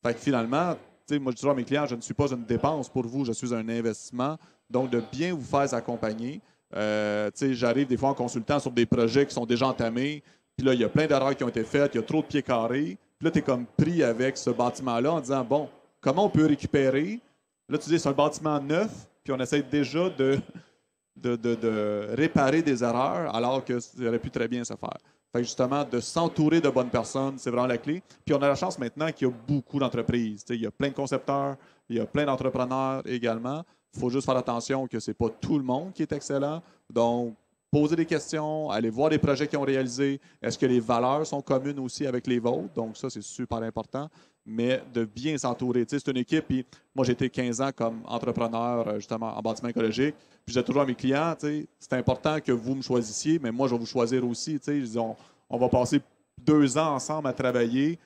Fait que finalement, moi, je dis à mes clients, je ne suis pas une dépense pour vous, je suis un investissement. Donc, de bien vous faire accompagner. J'arrive des fois en consultant sur des projets qui sont déjà entamés, puis là, il y a plein d'erreurs qui ont été faites, il y a trop de pieds carrés. Puis là, tu es comme pris avec ce bâtiment-là en disant, bon, comment on peut récupérer? Là, tu dis, c'est un bâtiment neuf, puis on essaie déjà de réparer des erreurs alors que ça aurait pu très bien se faire. Fait que justement, de s'entourer de bonnes personnes, c'est vraiment la clé. Puis on a la chance maintenant qu'il y a beaucoup d'entreprises. Il y a plein de concepteurs, il y a plein d'entrepreneurs également. Il faut juste faire attention que ce n'est pas tout le monde qui est excellent. Donc, poser des questions, aller voir les projets qu'ils ont réalisés. Est-ce que les valeurs sont communes aussi avec les vôtres? Donc, ça, c'est super important. Mais de bien s'entourer. C'est une équipe. Puis moi, j'ai été 15 ans comme entrepreneur, justement, en bâtiment écologique. Puis je dis toujours à mes clients, c'est important que vous me choisissiez, mais moi, je vais vous choisir aussi. Je dis, on va passer 2 ans ensemble à travailler.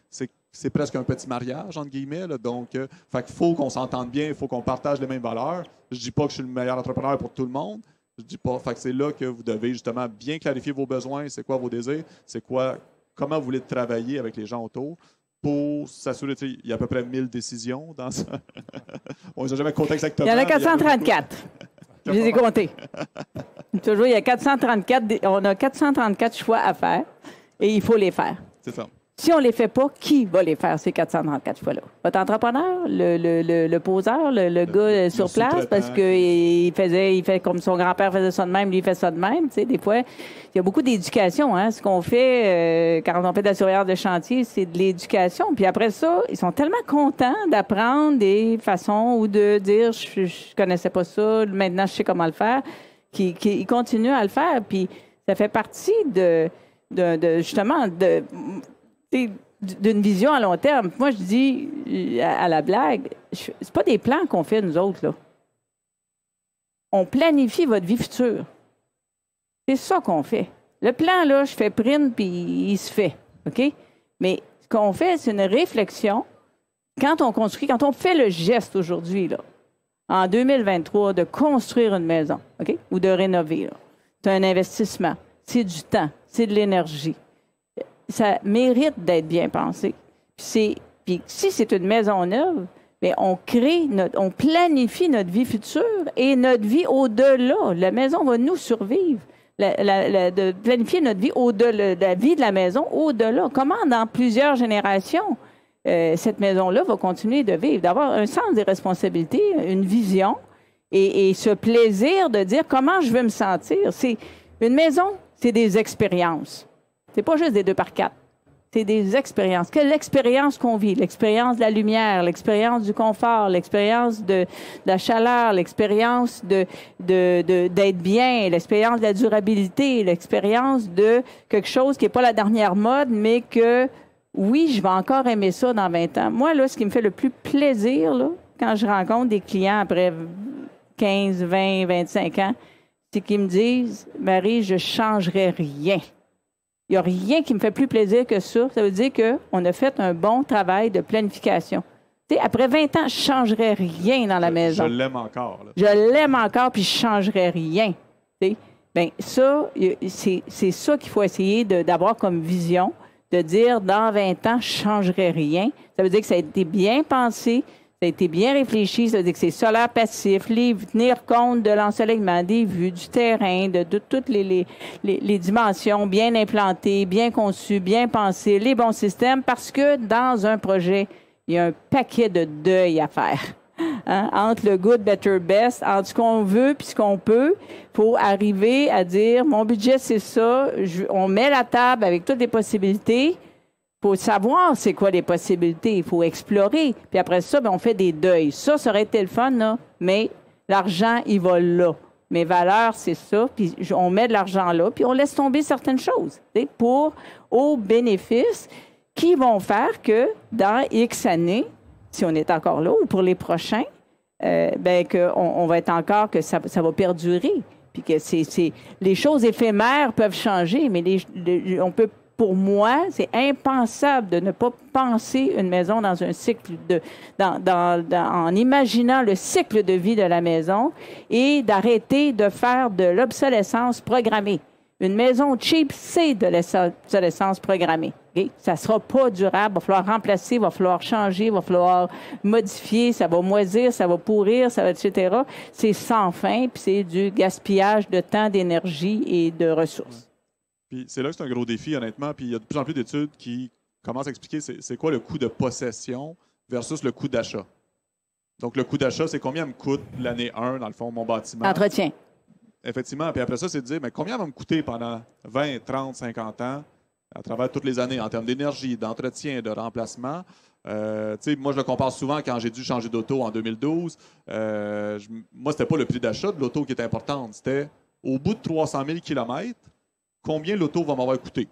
C'est presque un petit mariage, entre guillemets. Là. Donc, fait qu'il faut qu'on s'entende bien, il faut qu'on partage les mêmes valeurs. Je ne dis pas que je suis le meilleur entrepreneur pour tout le monde. Je dis pas. Fait que c'est là que vous devez justement bien clarifier vos besoins, c'est quoi vos désirs, comment vous voulez travailler avec les gens autour pour s'assurer. Il y a à peu près 1000 décisions dans ça. On ne les a jamais comptées exactement. Il y en a 434. Je les ai comptés. Toujours, il y a 434. On a 434 choix à faire et il faut les faire. C'est ça. Si on ne les fait pas, qui va les faire ces 434 fois-là? Votre entrepreneur, le poseur, le gars sur place, parce qu'il fait comme son grand-père faisait ça de même, lui il fait ça de même. Tu sais, des fois, il y a beaucoup d'éducation. Hein? Ce qu'on fait quand on fait de la surveillance de chantier, c'est de l'éducation. Puis après ça, ils sont tellement contents d'apprendre des façons ou de dire je connaissais pas ça, maintenant je sais comment le faire, qu'ils continuent à le faire. Puis ça fait partie justement d'une vision à long terme. Moi, je dis à la blague, c'est pas des plans qu'on fait, nous autres, là. On planifie votre vie future. C'est ça qu'on fait. Le plan, là, je fais print, puis il se fait. OK? Mais ce qu'on fait, c'est une réflexion. Quand on fait le geste aujourd'hui, là, en 2023, de construire une maison, OK? Ou de rénover, c'est un investissement. C'est du temps. C'est de l'énergie. Ça mérite d'être bien pensé. Puis si c'est une maison neuve, bien, on planifie notre vie future et notre vie au-delà. La maison va nous survivre. De planifier notre vie au-delà, la vie de la maison au-delà. Comment, dans plusieurs générations, cette maison-là va continuer de vivre, d'avoir un sens des responsabilités, une vision et ce plaisir de dire comment je veux me sentir. Une maison, c'est des expériences. C'est pas juste des 2x4. C'est des expériences. Quelle expérience qu'on vit? L'expérience de la lumière, l'expérience du confort, l'expérience de la chaleur, l'expérience d'être bien, l'expérience de la durabilité, l'expérience de quelque chose qui n'est pas la dernière mode, mais que, oui, je vais encore aimer ça dans 20 ans. Moi, là, ce qui me fait le plus plaisir, là, quand je rencontre des clients après 15, 20, 25 ans, c'est qu'ils me disent, Marie, je ne changerai rien. Il n'y a rien qui me fait plus plaisir que ça. Ça veut dire qu'on a fait un bon travail de planification. Tu sais, après 20 ans, je ne changerais rien dans la maison. Je l'aime encore. Là. Je l'aime encore, puis je ne changerais rien. Tu sais? Bien, ça, c'est ça qu'il faut essayer d'avoir comme vision, de dire, dans 20 ans, je ne changerai rien. Ça veut dire que ça a été bien pensé, ça a été bien réfléchi, ça veut dire que c'est solaire passif, tenir compte de l'ensoleillement, des vues, du terrain, de toutes les dimensions bien implantées, bien conçues, bien pensées, les bons systèmes, parce que dans un projet, il y a un paquet de deuil à faire. Hein? Entre le good, better, best, entre ce qu'on veut puis ce qu'on peut, pour arriver à dire, mon budget, c'est ça, on met la table avec toutes les possibilités. Il faut savoir c'est quoi les possibilités. Il faut explorer. Puis après ça, bien, on fait des deuils. Ça aurait été le fun, là, mais l'argent, il va là. Mes valeurs, c'est ça. Puis on met de l'argent là, puis on laisse tomber certaines choses au bénéfice qui vont faire que dans X années, si on est encore là, ou pour les prochains, bien, qu'on va être encore, que ça va perdurer. Puis que les choses éphémères peuvent changer, mais on peut. Pour moi, c'est impensable de ne pas penser une maison dans un cycle en imaginant le cycle de vie de la maison et d'arrêter de faire de l'obsolescence programmée. Une maison cheap, c'est de l'obsolescence programmée. Okay? Ça ne sera pas durable. Il va falloir remplacer, il va falloir changer, il va falloir modifier, ça va moisir, ça va pourrir, ça va, etc. C'est sans fin, puis c'est du gaspillage de temps, d'énergie et de ressources. Puis c'est là que c'est un gros défi, honnêtement. Puis il y a de plus en plus d'études qui commencent à expliquer c'est quoi le coût de possession versus le coût d'achat. Donc, le coût d'achat, c'est combien me coûte l'année 1, dans le fond, mon bâtiment. Entretien. Effectivement. Puis après ça, c'est de dire mais combien va me coûter pendant 20, 30, 50 ans, à travers toutes les années, en termes d'énergie, d'entretien, de remplacement. Moi, je le compare souvent quand j'ai dû changer d'auto en 2012. Moi, c'était pas le prix d'achat de l'auto qui était important. C'était au bout de 300 000 km, combien l'auto va m'avoir coûté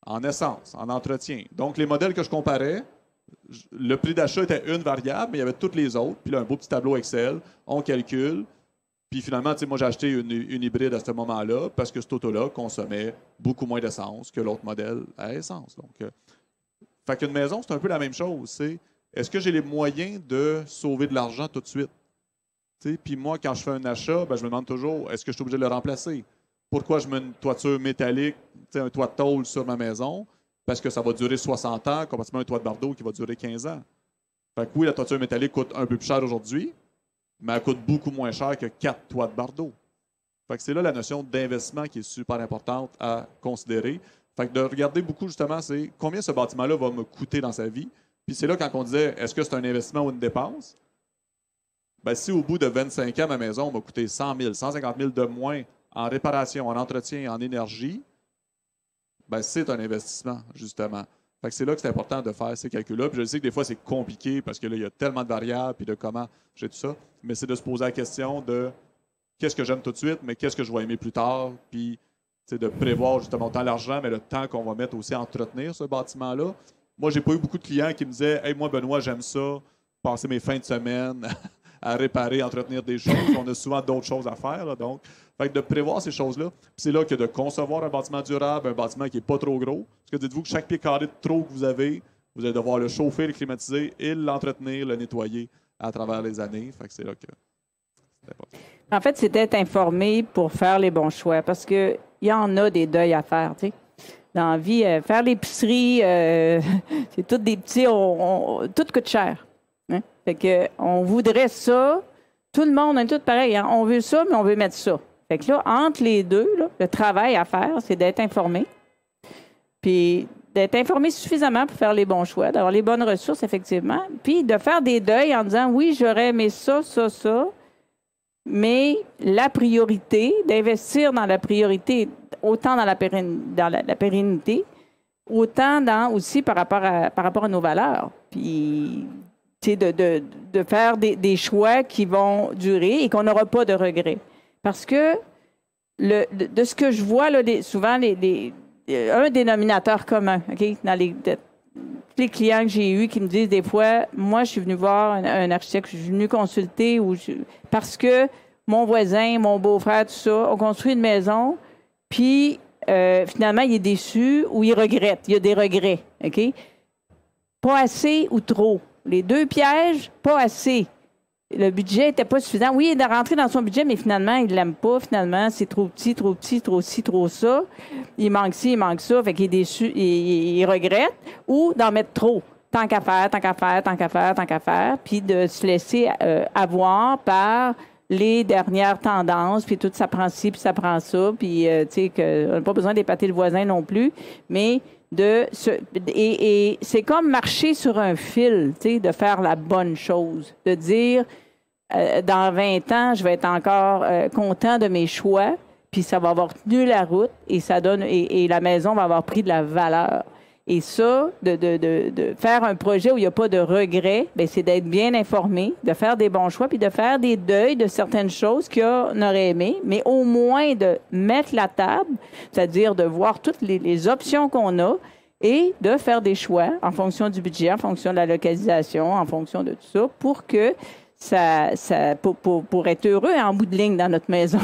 en essence, en entretien. Donc, les modèles que je comparais, le prix d'achat était une variable, mais il y avait toutes les autres. Puis là, un beau petit tableau Excel, on calcule. Puis finalement, moi, j'ai acheté une hybride à ce moment-là parce que cette auto-là consommait beaucoup moins d'essence que l'autre modèle à essence. Donc, fait qu'une maison, c'est un peu la même chose. Est-ce que j'ai les moyens de sauver de l'argent tout de suite? Puis moi, quand je fais un achat, je me demande toujours, est-ce que je suis obligé de le remplacer? Pourquoi je mets une toiture métallique, un toit de tôle sur ma maison? Parce que ça va durer 60 ans, comparativement à un toit de bardeau qui va durer 15 ans. Fait que oui, la toiture métallique coûte un peu plus cher aujourd'hui, mais elle coûte beaucoup moins cher que 4 toits de bardeau. Fait que c'est là la notion d'investissement qui est super importante à considérer. Fait que de regarder beaucoup, justement, c'est combien ce bâtiment-là va me coûter dans sa vie. Puis c'est là, quand on disait, est-ce que c'est un investissement ou une dépense? Ben, si au bout de 25 ans, ma maison m'a coûté 100 000, 150 000 de moins en réparation, en entretien, en énergie, ben, c'est un investissement, justement. Fait que c'est là que c'est important de faire ces calculs-là. Puis je sais que des fois, c'est compliqué parce que là, il y a tellement de variables puis de comment j'ai tout ça. Mais c'est de se poser la question de qu'est-ce que j'aime tout de suite, mais qu'est-ce que je vais aimer plus tard. Puis de prévoir justement autant l'argent, mais le temps qu'on va mettre aussi à entretenir ce bâtiment-là. Moi, j'ai pas eu beaucoup de clients qui me disaient Hey, moi, Benoît, j'aime ça, passer mes fins de semaine à réparer, entretenir des choses. On a souvent d'autres choses à faire. Là, donc, fait que de prévoir ces choses-là. Puis c'est là que de concevoir un bâtiment durable, un bâtiment qui n'est pas trop gros. Parce que dites-vous que chaque pied carré de trop que vous allez devoir le chauffer, le climatiser et l'entretenir, le nettoyer à travers les années. Fait que c'est là que c'est important. En fait, c'est d'être informé pour faire les bons choix parce qu'il y en a des deuils à faire, tu sais. Dans la vie, faire l'épicerie, c'est tout des petits, tout coûte cher. Hein? Fait que on voudrait ça. Tout le monde est tout pareil. Hein? On veut ça, mais on veut mettre ça. Fait que là, entre les deux, là, le travail à faire, c'est d'être informé. Puis d'être informé suffisamment pour faire les bons choix, d'avoir les bonnes ressources, effectivement. Puis de faire des deuils en disant, oui, j'aurais aimé ça, ça, ça. Mais la priorité, d'investir dans la priorité, autant dans la pérennité, autant aussi par rapport à nos valeurs. Puis, de faire des choix qui vont durer et qu'on n'aura pas de regrets. Parce que, de ce que je vois, là, souvent, un dénominateur commun, OK, dans les clients que j'ai eus qui me disent des fois, moi, je suis venu voir un architecte, je suis venu consulter parce que mon voisin, mon beau-frère, tout ça, ont construit une maison, puis finalement, il est déçu ou il regrette. Il y a des regrets, OK? Pas assez ou trop. Les deux pièges, pas assez. Le budget n'était pas suffisant. Oui, il est rentré dans son budget, mais finalement, il ne l'aime pas. Finalement, c'est trop petit, trop ci, trop ça. Il manque ci, il manque ça. Fait qu'il est déçu, il regrette. Ou d'en mettre trop. Tant qu'à faire. Puis de se laisser avoir par les dernières tendances. Puis tout, ça prend ci, puis ça prend ça. Puis, tu sais, on n'a pas besoin d'épater le voisin non plus. Mais et c'est comme marcher sur un fil, tu sais, de faire la bonne chose. De dire, dans 20 ans, je vais être encore content de mes choix, puis ça va avoir tenu la route et ça donne et la maison va avoir pris de la valeur. Et ça, de faire un projet où il n'y a pas de regrets, bien, c'est d'être bien informé, de faire des bons choix, puis de faire des deuils de certaines choses qu'on aurait aimé, mais au moins de mettre la table, c'est-à-dire de voir toutes les options qu'on a et de faire des choix en fonction du budget, en fonction de la localisation, en fonction de tout ça, pour que pour être heureux en bout de ligne dans notre maison.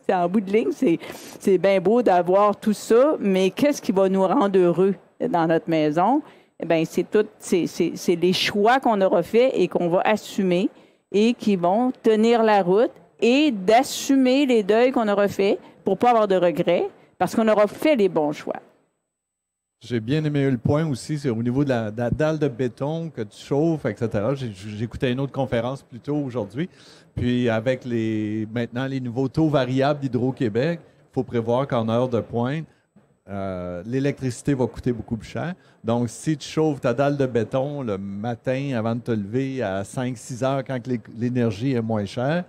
En bout de ligne, c'est bien beau d'avoir tout ça, mais qu'est-ce qui va nous rendre heureux dans notre maison? Eh bien, c'est les choix qu'on aura faits et qu'on va assumer et qui vont tenir la route et d'assumer les deuils qu'on aura faits pour ne pas avoir de regrets parce qu'on aura fait les bons choix. J'ai bien aimé le point aussi, c'est au niveau de la dalle de béton que tu chauffes, etc. J'écoutais une autre conférence plus tôt aujourd'hui. Puis avec maintenant les nouveaux taux variables d'Hydro-Québec, il faut prévoir qu'en heure de pointe, l'électricité va coûter beaucoup plus cher. Donc, si tu chauffes ta dalle de béton le matin avant de te lever à 5-6 heures quand l'énergie est moins chère,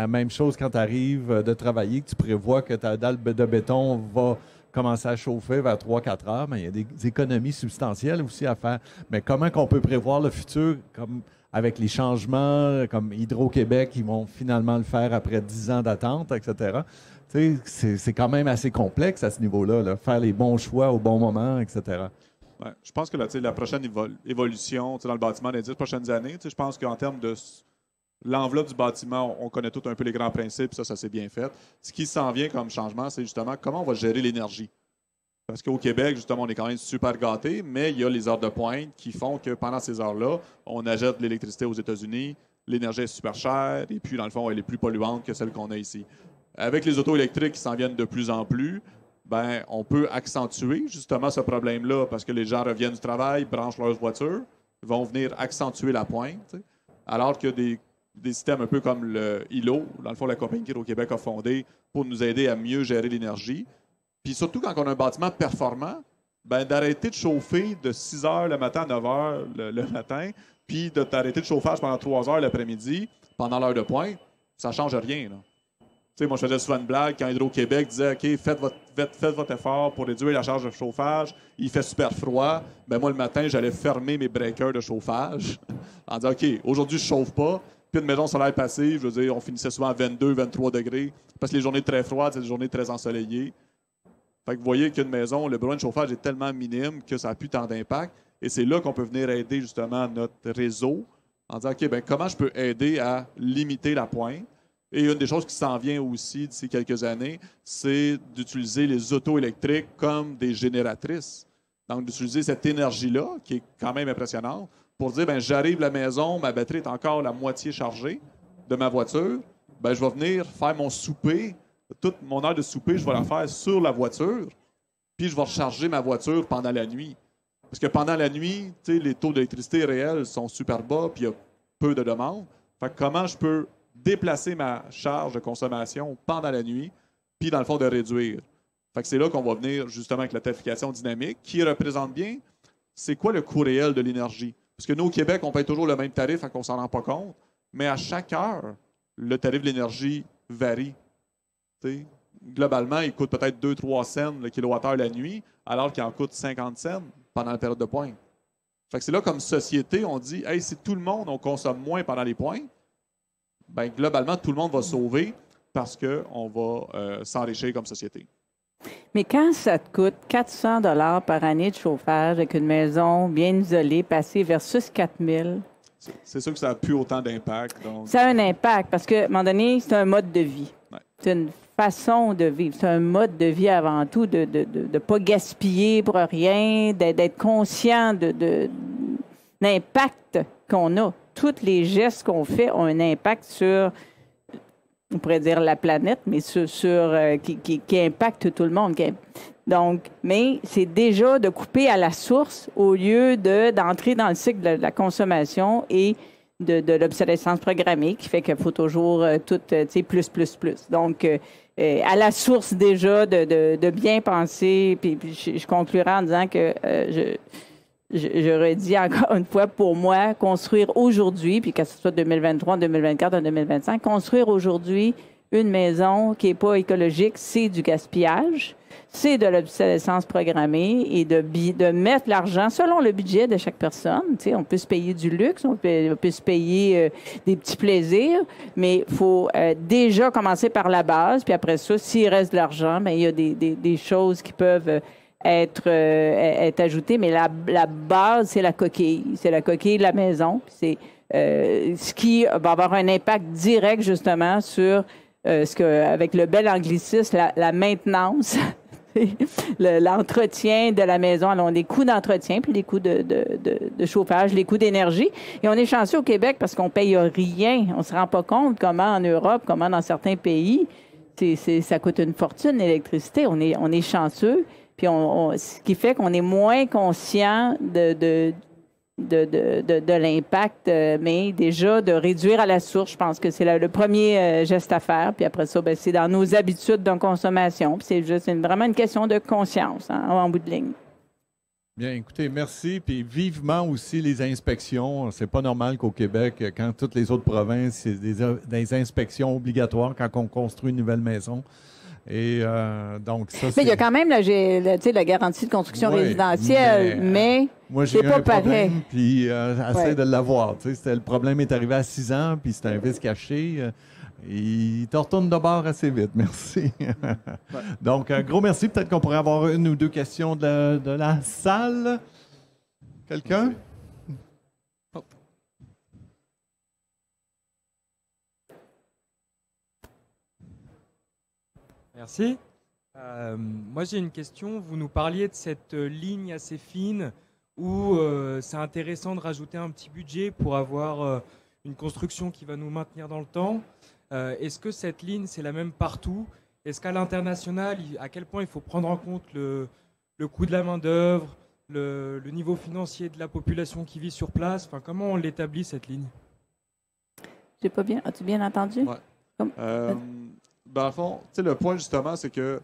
même chose quand tu arrives de travailler, que tu prévois que ta dalle de béton va commencer à chauffer vers 3-4 heures, mais il y a des économies substantielles aussi à faire. Mais comment qu'on peut prévoir le futur comme avec les changements, comme Hydro-Québec, ils vont finalement le faire après 10 ans d'attente, etc. Tu sais, c'est quand même assez complexe à ce niveau-là, là, faire les bons choix au bon moment, etc. Ouais, je pense que la prochaine évolution dans le bâtiment des 10 prochaines années, je pense qu'en termes de l'enveloppe du bâtiment, on connaît tout un peu les grands principes, ça s'est bien fait. Ce qui s'en vient comme changement, c'est justement comment on va gérer l'énergie. Parce qu'au Québec, justement, on est quand même super gâtés, mais il y a les heures de pointe qui font que pendant ces heures-là, on achète de l'électricité aux États-Unis, l'énergie est super chère, et puis, dans le fond, elle est plus polluante que celle qu'on a ici. Avec les autos électriques qui s'en viennent de plus en plus, ben, on peut accentuer justement ce problème-là parce que les gens reviennent du travail, branchent leurs voitures, vont venir accentuer la pointe, t'sais. Alors que des systèmes un peu comme le ILO, dans le fond, la compagnie qu'Hydro-Québec a fondé pour nous aider à mieux gérer l'énergie. Puis surtout quand on a un bâtiment performant, ben, d'arrêter de chauffer de 6 heures le matin à 9 heures le matin, puis de t'arrêter de chauffage pendant 3 heures l'après-midi, pendant l'heure de pointe, ça ne change rien. Là. Tu sais, moi, je faisais souvent une blague quand Hydro-Québec disait OK, faites votre effort pour réduire la charge de chauffage. Il fait super froid. Ben, moi, le matin, j'allais fermer mes breakers de chauffage en disant OK, aujourd'hui, je ne chauffe pas. Puis une maison solaire passive, je veux dire, on finissait souvent à 22, 23 degrés parce que les journées très froides, c'est des journées très ensoleillées. Fait que vous voyez qu'une maison, le besoin de chauffage est tellement minime que ça n'a plus tant d'impact. Et c'est là qu'on peut venir aider justement notre réseau en disant OK, ben, comment je peux aider à limiter la pointe? Et une des choses qui s'en vient aussi d'ici quelques années, c'est d'utiliser les autos électriques comme des génératrices. Donc, d'utiliser cette énergie-là, qui est quand même impressionnante, pour dire, ben, j'arrive à la maison, ma batterie est encore la moitié chargée de ma voiture, ben, je vais venir faire mon souper, toute mon heure de souper, je vais la faire sur la voiture, puis je vais recharger ma voiture pendant la nuit. Parce que pendant la nuit, les taux d'électricité réels sont super bas, puis il y a peu de demande. Fait que comment je peux déplacer ma charge de consommation pendant la nuit, puis dans le fond de réduire. Fait que c'est là qu'on va venir justement avec la tarification dynamique, qui représente bien c'est quoi le coût réel de l'énergie. Parce que nous, au Québec, on paye toujours le même tarif, fait qu'on s'en rend pas compte, mais à chaque heure, le tarif de l'énergie varie. T'sais, globalement, il coûte peut-être 2-3 cents le kilowattheure la nuit, alors qu'il en coûte 50 cents pendant la période de pointe. Fait que c'est là, comme société, on dit hey, si tout le monde on consomme moins pendant les pointes, ben, globalement, tout le monde va sauver parce qu'on va s'enrichir comme société. Mais quand ça te coûte 400 $ par année de chauffage avec une maison bien isolée, passée versus 4 000, c'est sûr que ça n'a plus autant d'impact. Donc... Ça a un impact parce qu'à un moment donné, c'est un mode de vie. Ouais. C'est une façon de vivre. C'est un mode de vie avant tout, de ne pas gaspiller pour rien, d'être conscient de l'impact qu'on a. Tous les gestes qu'on fait ont un impact sur, on pourrait dire la planète, mais qui impacte tout le monde. Donc, mais c'est déjà de couper à la source au lieu d'entrer dans le cycle de la consommation et de l'obsolescence programmée qui fait qu'il faut toujours tout, plus. Donc, à la source déjà de bien penser, puis je conclurai en disant que je redis encore une fois, pour moi, construire aujourd'hui, puis que ce soit 2023, 2024, 2025, construire aujourd'hui une maison qui n'est pas écologique, c'est du gaspillage, c'est de l'obsolescence programmée et de mettre l'argent selon le budget de chaque personne. Tu sais, on peut se payer du luxe, on peut se payer des petits plaisirs, mais il faut déjà commencer par la base, puis après ça, s'il reste de l'argent, bien, il y a des choses qui peuvent être ajoutées, mais la base, c'est la coquille. C'est la coquille de la maison. C'est ce qui va avoir un impact direct, justement, sur avec le bel anglicisme, la maintenance, l'entretien de la maison. Alors, les coûts d'entretien, puis les coûts de chauffage, les coûts d'énergie. Et on est chanceux au Québec parce qu'on paye rien. On ne se rend pas compte comment en Europe, comment dans certains pays, ça coûte une fortune, l'électricité. On est chanceux. Puis ce qui fait qu'on est moins conscient de l'impact, mais déjà de réduire à la source, je pense que c'est le premier geste à faire. Puis après ça, c'est dans nos habitudes de consommation. Puis c'est vraiment une question de conscience, en bout de ligne. Bien, écoutez, merci. Puis vivement aussi les inspections. C'est pas normal qu'au Québec, quand toutes les autres provinces, c'est des inspections obligatoires quand on construit une nouvelle maison. Et donc, ça, mais il y a quand même la garantie de construction résidentielle, mais moi, j'ai eu un problème, puis essaie de l'avoir. Le problème est arrivé à 6 ans, puis c'était un vice caché. Il te retourne de bord assez vite. Merci. Donc, un gros merci. Peut-être qu'on pourrait avoir une ou deux questions de la salle. Quelqu'un? Merci. Moi, j'ai une question. Vous nous parliez de cette ligne assez fine où c'est intéressant de rajouter un petit budget pour avoir une construction qui va nous maintenir dans le temps. Est-ce que cette ligne, c'est la même partout? Est-ce qu'à l'international, à quel point il faut prendre en compte le coût de la main-d'œuvre, le niveau financier de la population qui vit sur place? Enfin, comment on l'établit, cette ligne? J'ai pas bien. As-tu bien entendu? Ouais. Dans le fond, le point justement, c'est que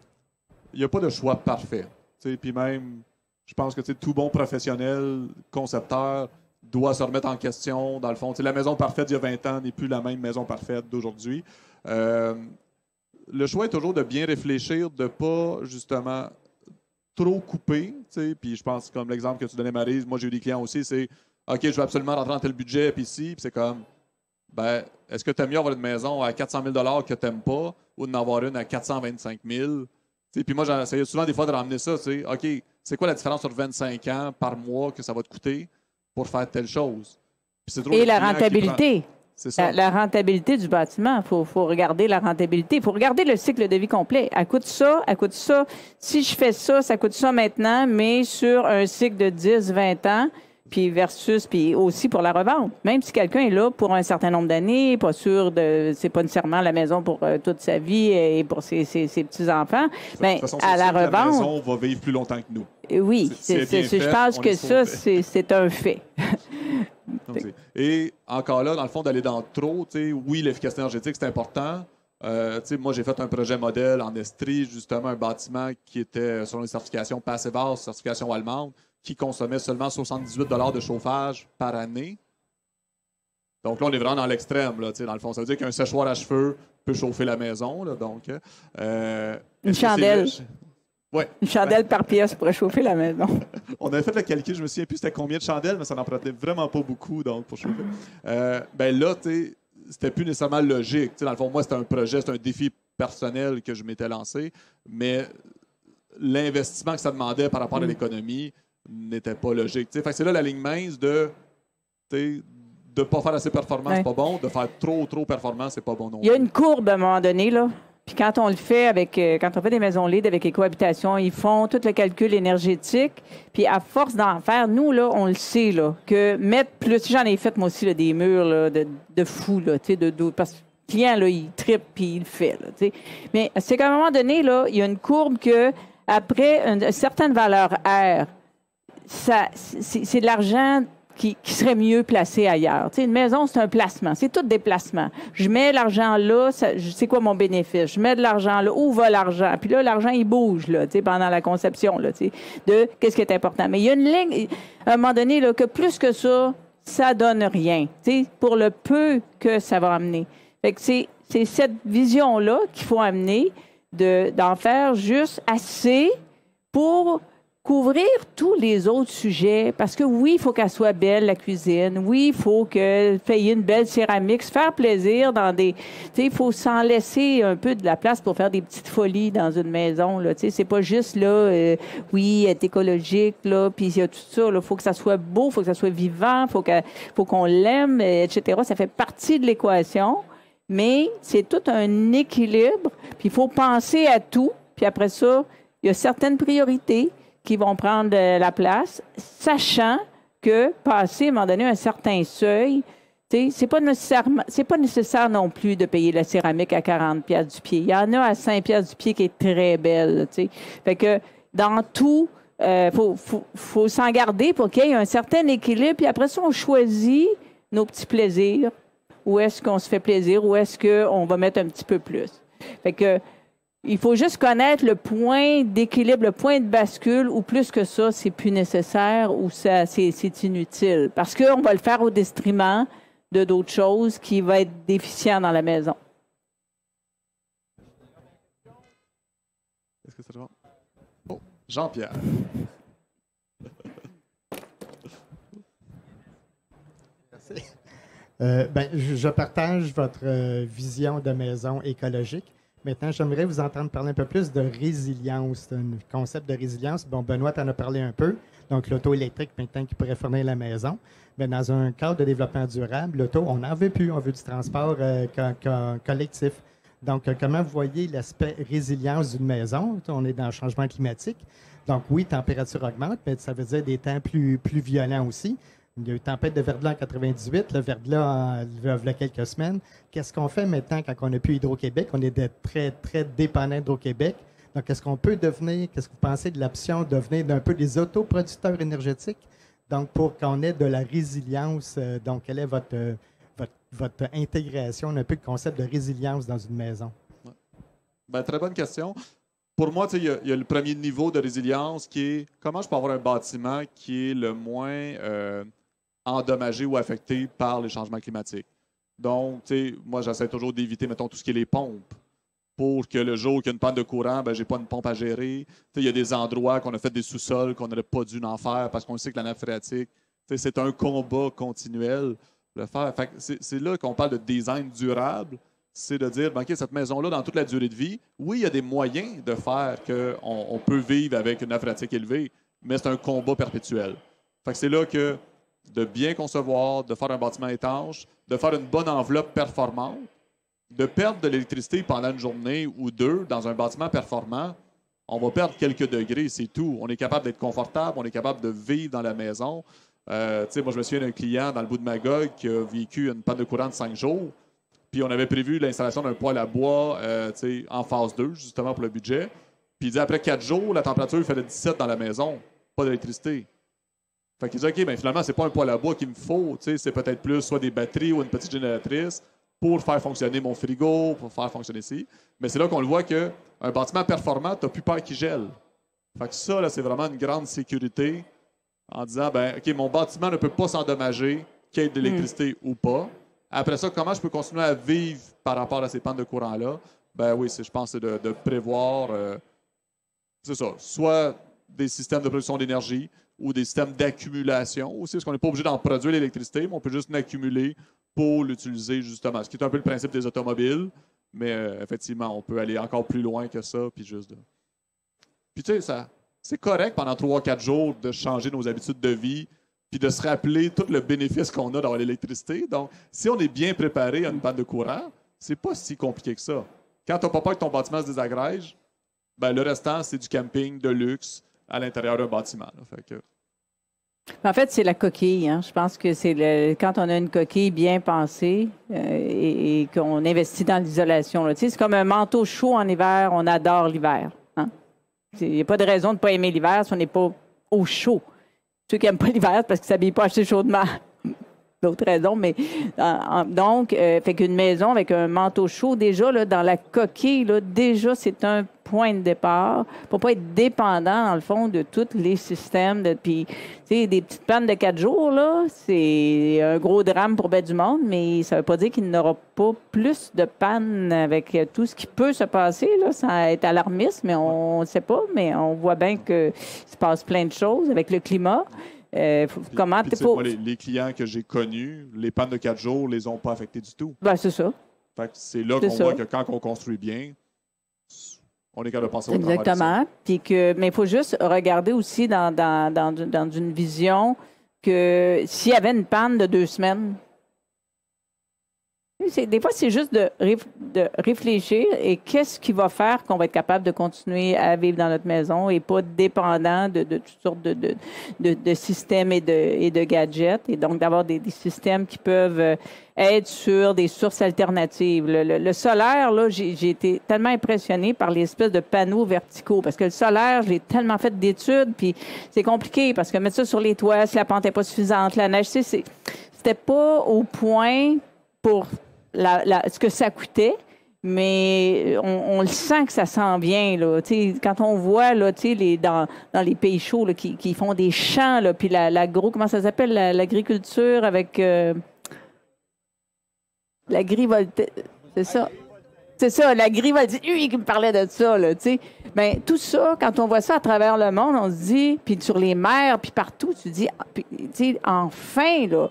il n'y a pas de choix parfait. Puis même, je pense que tout bon professionnel, concepteur, doit se remettre en question. Dans le fond, la maison parfaite d'il y a 20 ans n'est plus la même maison parfaite d'aujourd'hui. Le choix est toujours de bien réfléchir, de ne pas, justement, trop couper. Puis je pense, comme l'exemple que tu donnais, Maryse, moi j'ai eu des clients aussi, c'est OK, je veux absolument rentrer dans tel budget, puis ici, puis c'est comme, ben, est-ce que tu aimes mieux avoir une maison à 400 000 que tu n'aimes pas ou d'en avoir une à 425 000? Puis moi, j'essayais souvent des fois de ramener ça. OK, c'est quoi la différence sur 25 ans par mois que ça va te coûter pour faire telle chose? Et la rentabilité. C'est ça. La rentabilité du bâtiment, il faut regarder la rentabilité. Il faut regarder le cycle de vie complet. Elle coûte ça, elle coûte ça. Si je fais ça, ça coûte ça maintenant, mais sur un cycle de 10, 20 ans, puis aussi pour la revente. Même si quelqu'un est là pour un certain nombre d'années, pas sûr c'est pas nécessairement la maison pour toute sa vie et pour ses petits-enfants, bien, à la revente... La maison va vivre plus longtemps que nous. Oui, je pense que ça, c'est un fait. Et encore là, dans le fond, d'aller dans trop, oui, l'efficacité énergétique, c'est important. Moi, j'ai fait un projet modèle en Estrie, justement, un bâtiment qui était sur une certification Passive House, certification allemande, qui consommait seulement 78 $ de chauffage par année. Donc là, on est vraiment dans l'extrême, dans le fond. Ça veut dire qu'un séchoir à cheveux peut chauffer la maison. Là, donc, une chandelle. Ouais. Une chandelle par pièce pour réchauffer la maison. On avait fait le calcul, je me souviens plus c'était combien de chandelles, mais ça n'en prenait vraiment pas beaucoup donc, pour chauffer. Ben là, c'était plus nécessairement logique. Dans le fond, moi, c'était un projet, c'était un défi personnel que je m'étais lancé, mais l'investissement que ça demandait par rapport à l'économie n'était pas logique. Fait que c'est là la ligne mince de ne pas faire assez performant, c'est pas bon. De faire trop performant, c'est pas bon non plus. Il y a une courbe à un moment donné, là. Puis quand on le fait quand on fait des maisons LEED avec Écohabitation, ils font tout le calcul énergétique. Puis à force d'en faire, nous, là, on le sait, là, que mettre plus... J'en ai fait, moi aussi, là, des murs là, de fou, là, parce que le client, là, il trippe puis il le fait, là, mais c'est qu'à un moment donné, là, il y a une courbe que après une certaine valeur R, c'est de l'argent qui serait mieux placé ailleurs. Une maison, c'est un placement. C'est tout des placements. Je mets l'argent là, c'est quoi mon bénéfice? Je mets de l'argent là. Où va l'argent? Puis là, l'argent, il bouge là, pendant la conception là, de qu'est-ce qui est important. Mais il y a une ligne, à un moment donné, là, que plus que ça donne rien, pour le peu que ça va amener. Fait que c'est cette vision-là qu'il faut amener d'en faire juste assez pour couvrir tous les autres sujets, parce que oui, il faut qu'elle soit belle, la cuisine. Oui, il faut qu'elle paye une belle céramique, se faire plaisir il faut s'en laisser un peu de la place pour faire des petites folies dans une maison, là. C'est pas juste, là, oui, être écologique, là, puis il y a tout ça, là. Faut que ça soit beau, faut que ça soit vivant, faut qu'on l'aime, etc. Ça fait partie de l'équation, mais c'est tout un équilibre, puis il faut penser à tout, puis après ça, il y a certaines priorités qui vont prendre la place, sachant que passer, à un moment donné, un certain seuil, c'est pas nécessaire non plus de payer la céramique à 40$ du pied. Il y en a à 5$ du pied qui est très belle. Fait que dans tout, faut s'en garder pour qu'il y ait un certain équilibre. Puis après ça, on choisit nos petits plaisirs. Où est-ce qu'on se fait plaisir? Où est-ce qu'on va mettre un petit peu plus? Fait que il faut juste connaître le point d'équilibre, le point de bascule, ou plus que ça, c'est plus nécessaire ou c'est inutile. Parce qu'on va le faire au détriment de d'autres choses qui vont être déficientes dans la maison. Est-ce que c'est bon? Oh, Jean-Pierre. Merci. Je partage votre vision de maison écologique. Maintenant, j'aimerais vous entendre parler un peu plus de résilience, un concept de résilience. Bon, Benoît t'en a parlé un peu. Donc, l'auto électrique, maintenant, qui pourrait fournir la maison. Mais dans un cadre de développement durable, l'auto, on n'en veut plus. On veut du transport collectif. Donc, comment vous voyez l'aspect résilience d'une maison? On est dans le changement climatique. Donc, oui, température augmente, mais ça veut dire des temps plus violents aussi. Il y a eu tempête de verglas en 98, le verglas il y a quelques semaines. Qu'est-ce qu'on fait maintenant quand on n'a plus Hydro-Québec? On est très, très dépendant d'Hydro-Québec. Donc, est-ce qu'on peut devenir, qu'est-ce que vous pensez de l'option de devenir d'un peu des autoproducteurs énergétiques? Donc, pour qu'on ait de la résilience, donc, quelle est votre intégration, un peu le concept de résilience dans une maison? Bien, très bonne question. pour moi, il y a le premier niveau de résilience qui est comment je peux avoir un bâtiment qui est le moins endommagé ou affecté par les changements climatiques. Donc, moi, j'essaie toujours d'éviter, mettons, tout ce qui est les pompes pour que le jour qu'il y a une panne de courant, je n'ai pas une pompe à gérer. Il y a des endroits qu'on a fait des sous-sols qu'on n'aurait pas dû en faire parce qu'on sait que la nappe phréatique, c'est un combat continuel. Le faire. C'est là qu'on parle de design durable. C'est de dire, OK, cette maison-là, dans toute la durée de vie, oui, il y a des moyens de faire qu'on peut vivre avec une nappe phréatique élevée, mais c'est un combat perpétuel. C'est là que de bien concevoir, de faire un bâtiment étanche, de faire une bonne enveloppe performante, de perdre de l'électricité pendant une journée ou deux dans un bâtiment performant, on va perdre quelques degrés, c'est tout. On est capable d'être confortable, on est capable de vivre dans la maison. Moi, je me souviens d'un client dans le bout de Magog qui a vécu une panne de courant de 5 jours. Puis on avait prévu l'installation d'un poêle à bois en phase 2, justement pour le budget. Puis il dit après 4 jours, la température il faisait 17 dans la maison, pas d'électricité. Fait qu'il dit OK, ben finalement, c'est pas un poêle à bois qu'il me faut. C'est peut-être plus soit des batteries ou une petite génératrice pour faire fonctionner mon frigo, pour faire fonctionner ici. Mais c'est là qu'on le voit qu'un bâtiment performant, tu n'as plus peur qu'il gèle. Fait que ça, là, c'est vraiment une grande sécurité en disant ben OK, mon bâtiment ne peut pas s'endommager, qu'il y ait de l'électricité ou pas. Après ça, comment je peux continuer à vivre par rapport à ces pannes de courant-là? Ben oui, je pense que c'est de prévoir, c'est ça, soit des systèmes de production d'énergie ou des systèmes d'accumulation aussi, parce qu'on n'est pas obligé d'en produire l'électricité, mais on peut juste l'accumuler pour l'utiliser justement. Ce qui est un peu le principe des automobiles, mais effectivement, on peut aller encore plus loin que ça, puis juste de... Puis tu sais, c'est correct pendant 3-4 jours de changer nos habitudes de vie, puis de se rappeler tout le bénéfice qu'on a d'avoir l'électricité. Donc, si on est bien préparé à une panne de courant, c'est pas si compliqué que ça. Quand tu n'as pas peur que ton bâtiment se désagrège, ben, le restant, c'est du camping de luxe à l'intérieur d'un bâtiment. Là. Fait que... En fait, c'est la coquille. Hein. Je pense que c'est quand on a une coquille bien pensée et qu'on investit dans l'isolation. Tu sais, c'est comme un manteau chaud en hiver. On adore l'hiver. Hein? Il n'y a pas de raison de ne pas aimer l'hiver si on n'est pas au chaud. Ceux qui n'aiment pas l'hiver, c'est parce qu'ils ne s'habillent pas assez chaudement. D'autres raisons, mais donc, fait qu'une maison avec un manteau chaud, déjà, là, dans la coquille, là, déjà, c'est un point de départ pour ne pas être dépendant, dans le fond, de tous les systèmes. Puis, tu sais, des petites pannes de 4 jours, là, c'est un gros drame pour bien du monde, mais ça ne veut pas dire qu'il n'y aura pas plus de pannes avec tout ce qui peut se passer, là, sans être alarmiste, mais on ne sait pas, mais on voit bien qu'il se passe plein de choses avec le climat. Comment moi, les clients que j'ai connus, les pannes de 4 jours ne les ont pas affectés du tout. Ben, c'est ça. Fait que c'est là qu'on voit que quand on construit bien, on est capable de penser au travail. Exactement. Mais il faut juste regarder aussi dans une vision que s'il y avait une panne de 2 semaines, des fois, c'est juste de réfléchir et qu'est-ce qui va faire qu'on va être capable de continuer à vivre dans notre maison et pas dépendant de toutes sortes de systèmes et de gadgets. Et donc, d'avoir des systèmes qui peuvent être sur des sources alternatives. Le solaire, là, j'ai été tellement impressionnée par les espèces de panneaux verticaux parce que le solaire, j'ai tellement fait d'études, puis c'est compliqué parce que mettre ça sur les toits, si la pente n'est pas suffisante, la neige, c'était pas au point pour ce que ça coûtait, mais on le sent que ça s'en vient. Là. Quand on voit là, dans les pays chauds là, qui font des champs, là, puis comment ça s'appelle, l'agriculture avec l'agrivoltaïsme. C'est ça. C'est ça, l'agrivoltaïsme. Lui qui me parlait de ça. Là, ben, tout ça, quand on voit ça à travers le monde, on se dit, puis sur les mers, puis partout, tu dis, enfin, là,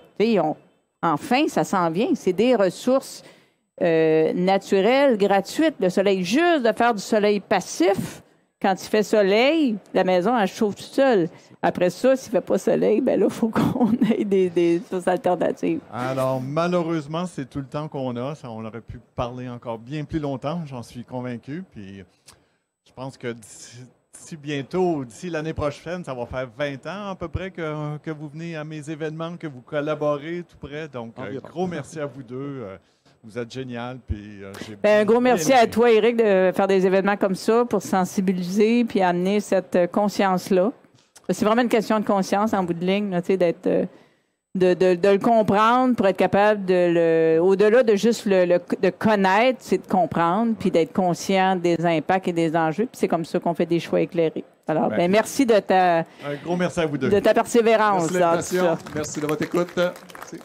enfin, ça s'en vient. C'est des ressources naturelles, gratuites. Le soleil, juste de faire du soleil passif. Quand il fait soleil, la maison, elle chauffe toute seule. Après ça, s'il ne fait pas soleil, ben là, il faut qu'on ait des sources alternatives. Alors, malheureusement, c'est tout le temps qu'on a. On aurait pu parler encore bien plus longtemps, j'en suis convaincu. Puis, je pense que d'ici bientôt, d'ici l'année prochaine, ça va faire 20 ans à peu près que vous venez à mes événements, que vous collaborez tout près. Donc, gros merci à vous deux. Vous êtes génial. Puis, un gros merci à toi, Éric, de faire des événements comme ça pour sensibiliser puis amener cette conscience-là. C'est vraiment une question de conscience en bout de ligne, d'être de le comprendre pour être capable au-delà de juste de connaître, c'est de comprendre, puis d'être conscient des impacts et des enjeux. Puis c'est comme ça qu'on fait des choix éclairés. Alors, merci de ta, un gros merci à vous deux. de ta persévérance. Merci de l'invitation. Merci de votre écoute. Merci.